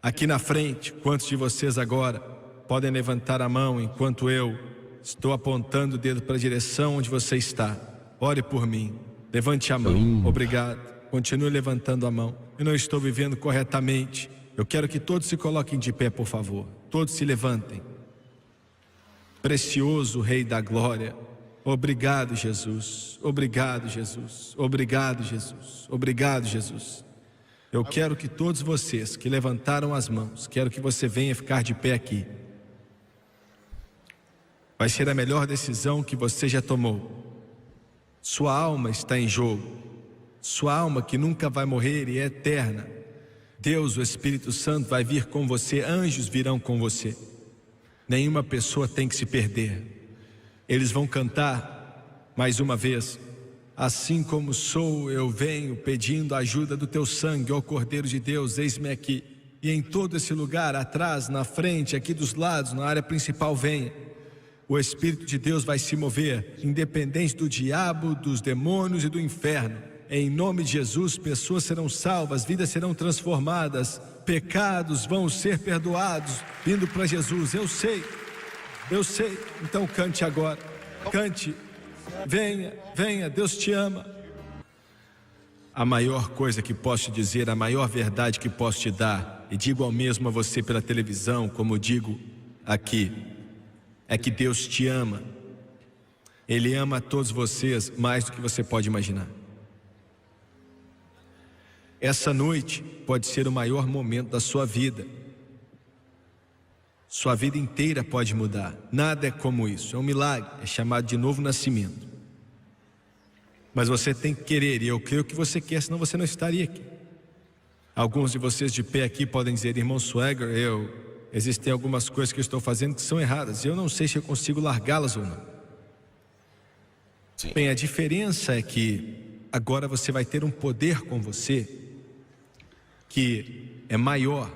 Aqui na frente, quantos de vocês agora podem levantar a mão enquanto eu estou apontando o dedo para a direção onde você está? Ore por mim, levante a mão. Obrigado, continue levantando a mão. Eu não estou vivendo corretamente. Eu quero que todos se coloquem de pé, por favor. Todos se levantem. Precioso Rei da Glória, obrigado, Jesus. Obrigado, Jesus. Obrigado, Jesus. Obrigado, Jesus. Eu quero que todos vocês que levantaram as mãos, quero que você venha ficar de pé aqui. Vai ser a melhor decisão que você já tomou. Sua alma está em jogo. Sua alma que nunca vai morrer e é eterna. Deus, o Espírito Santo, vai vir com você, anjos virão com você. Nenhuma pessoa tem que se perder. Eles vão cantar mais uma vez: assim como sou, eu venho pedindo a ajuda do teu sangue, ó Cordeiro de Deus, eis-me aqui. E em todo esse lugar, atrás, na frente, aqui dos lados, na área principal, venha. O Espírito de Deus vai se mover, independente do diabo, dos demônios e do inferno. Em nome de Jesus, pessoas serão salvas, vidas serão transformadas, pecados vão ser perdoados, vindo para Jesus. Eu sei. Então cante agora, cante, venha, Deus te ama. A maior coisa que posso te dizer, a maior verdade que posso te dar, e digo ao mesmo a você pela televisão, como digo aqui, é que Deus te ama. Ele ama a todos vocês mais do que você pode imaginar. Essa noite pode ser o maior momento da sua vida. Sua vida inteira pode mudar. Nada é como isso, é um milagre, é chamado de novo nascimento. Mas você tem que querer, e eu creio que você quer, senão você não estaria aqui. Alguns de vocês de pé aqui podem dizer: irmão Swagger, existem algumas coisas que eu estou fazendo que são erradas, e eu não sei se eu consigo largá-las ou não. Sim. Bem, a diferença é que agora você vai ter um poder com você que é maior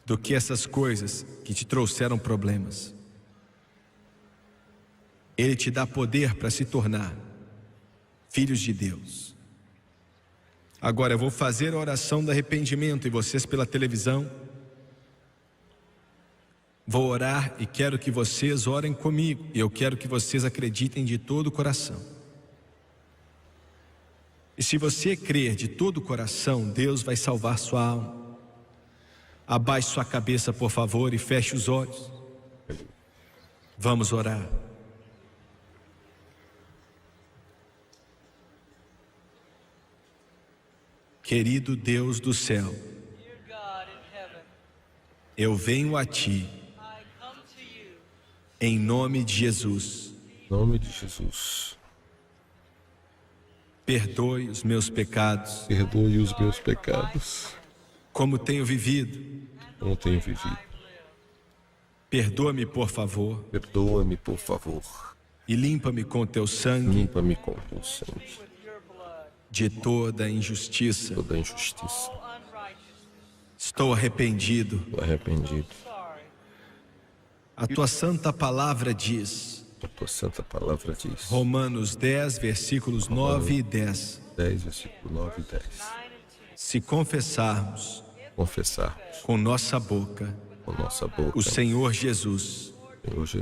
do que essas coisas que te trouxeram problemas. Ele te dá poder para se tornar filhos de Deus. Agora eu vou fazer a oração do arrependimento, e vocês pela televisão, vou orar e quero que vocês orem comigo, e eu quero que vocês acreditem de todo o coração. E se você crer de todo o coração, Deus vai salvar sua alma. Abaixe sua cabeça, por favor, e feche os olhos. Vamos orar. Querido Deus do céu, eu venho a Ti, em nome de Jesus. Em nome de Jesus. Perdoe os meus pecados. Perdoe os meus pecados. Como tenho vivido. Como tenho vivido. Perdoa-me, por favor. Perdoa-me, por favor. E limpa-me com teu sangue. Limpa-me com teu sangue. De toda injustiça. Toda injustiça. Estou arrependido. Estou arrependido. A tua santa palavra diz. A tua santa palavra diz. Romanos 10, versículos 9 e 10. 10, versículo 9 e 10. Se confessarmos com nossa boca o Senhor Jesus,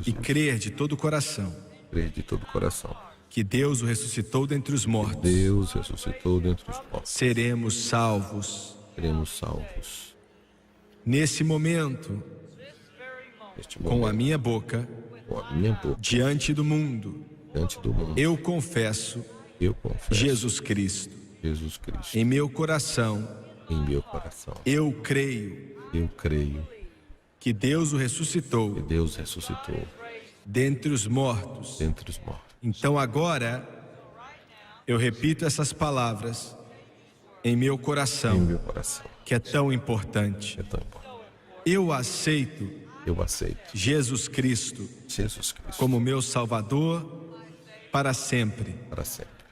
e crer de todo o coração que Deus o ressuscitou dentre os mortos, seremos salvos. Nesse momento, com a minha boca, diante do mundo, eu confesso Jesus Cristo. Em meu coração, eu creio que Deus o ressuscitou dentre os mortos. Então agora eu repito essas palavras em meu coração, que é tão importante. Eu aceito Jesus Cristo como meu Salvador para sempre.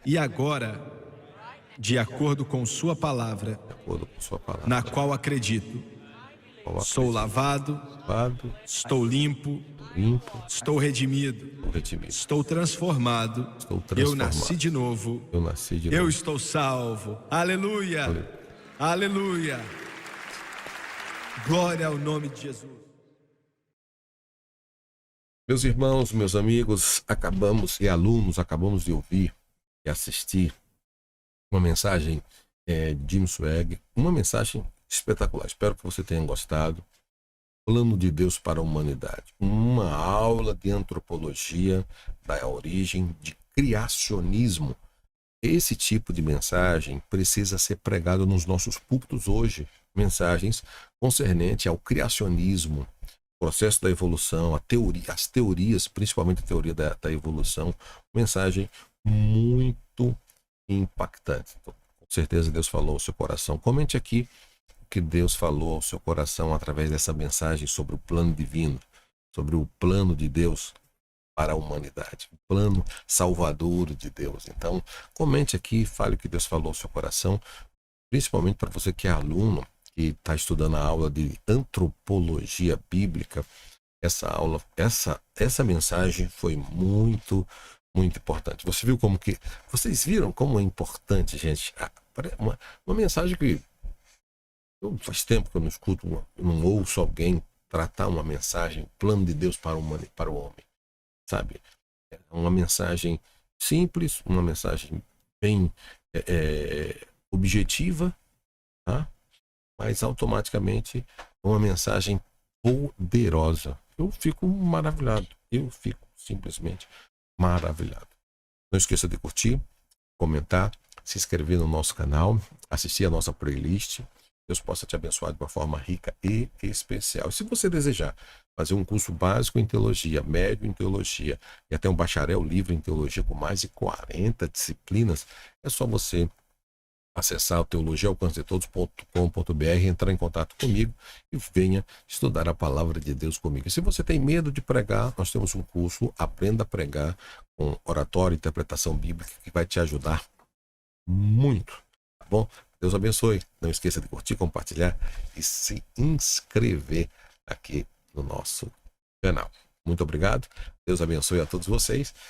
E agora, de acordo com Sua palavra, na qual acredito, sou lavado, estou limpo, estou redimido, estou transformado, eu nasci de novo, eu estou salvo. Aleluia, aleluia, glória ao nome de Jesus. Meus irmãos, meus amigos, acabamos de ouvir e assistir uma mensagem de Jim Swagger, uma mensagem espetacular. Espero que você tenha gostado. Plano de Deus para a humanidade. Uma aula de antropologia da origem de criacionismo. Esse tipo de mensagem precisa ser pregado nos nossos púlpitos hoje. Mensagens concernentes ao criacionismo, processo da evolução, as teorias, principalmente a teoria da evolução. Mensagem muito impactante. Então, com certeza Deus falou ao seu coração. Comente aqui o que Deus falou ao seu coração através dessa mensagem sobre o plano divino, sobre o plano de Deus para a humanidade, o plano salvador de Deus. Então, comente aqui, fale o que Deus falou ao seu coração, principalmente para você que é aluno, que está estudando a aula de antropologia bíblica. Essa aula, essa mensagem foi muito importante. Vocês viram como é importante, gente? Uma mensagem que faz tempo que eu não escuto, eu não ouço alguém tratar uma mensagem, plano de Deus para o homem, sabe? É uma mensagem simples, uma mensagem bem objetiva, tá? Mas automaticamente uma mensagem poderosa. Eu fico maravilhado, eu fico simplesmente maravilhado. Não esqueça de curtir, comentar, se inscrever no nosso canal, assistir a nossa playlist. Deus possa te abençoar de uma forma rica e especial. Se você desejar fazer um curso básico em teologia, médio em teologia e até um bacharel livre em teologia com mais de 40 disciplinas, é só você acessar o teologiaalcancetodos.com.br, entrar em contato comigo e venha estudar a palavra de Deus comigo. E se você tem medo de pregar, nós temos um curso Aprenda a Pregar com oratória e interpretação bíblica que vai te ajudar muito, tá bom? Deus abençoe. Não esqueça de curtir, compartilhar e se inscrever aqui no nosso canal. Muito obrigado. Deus abençoe a todos vocês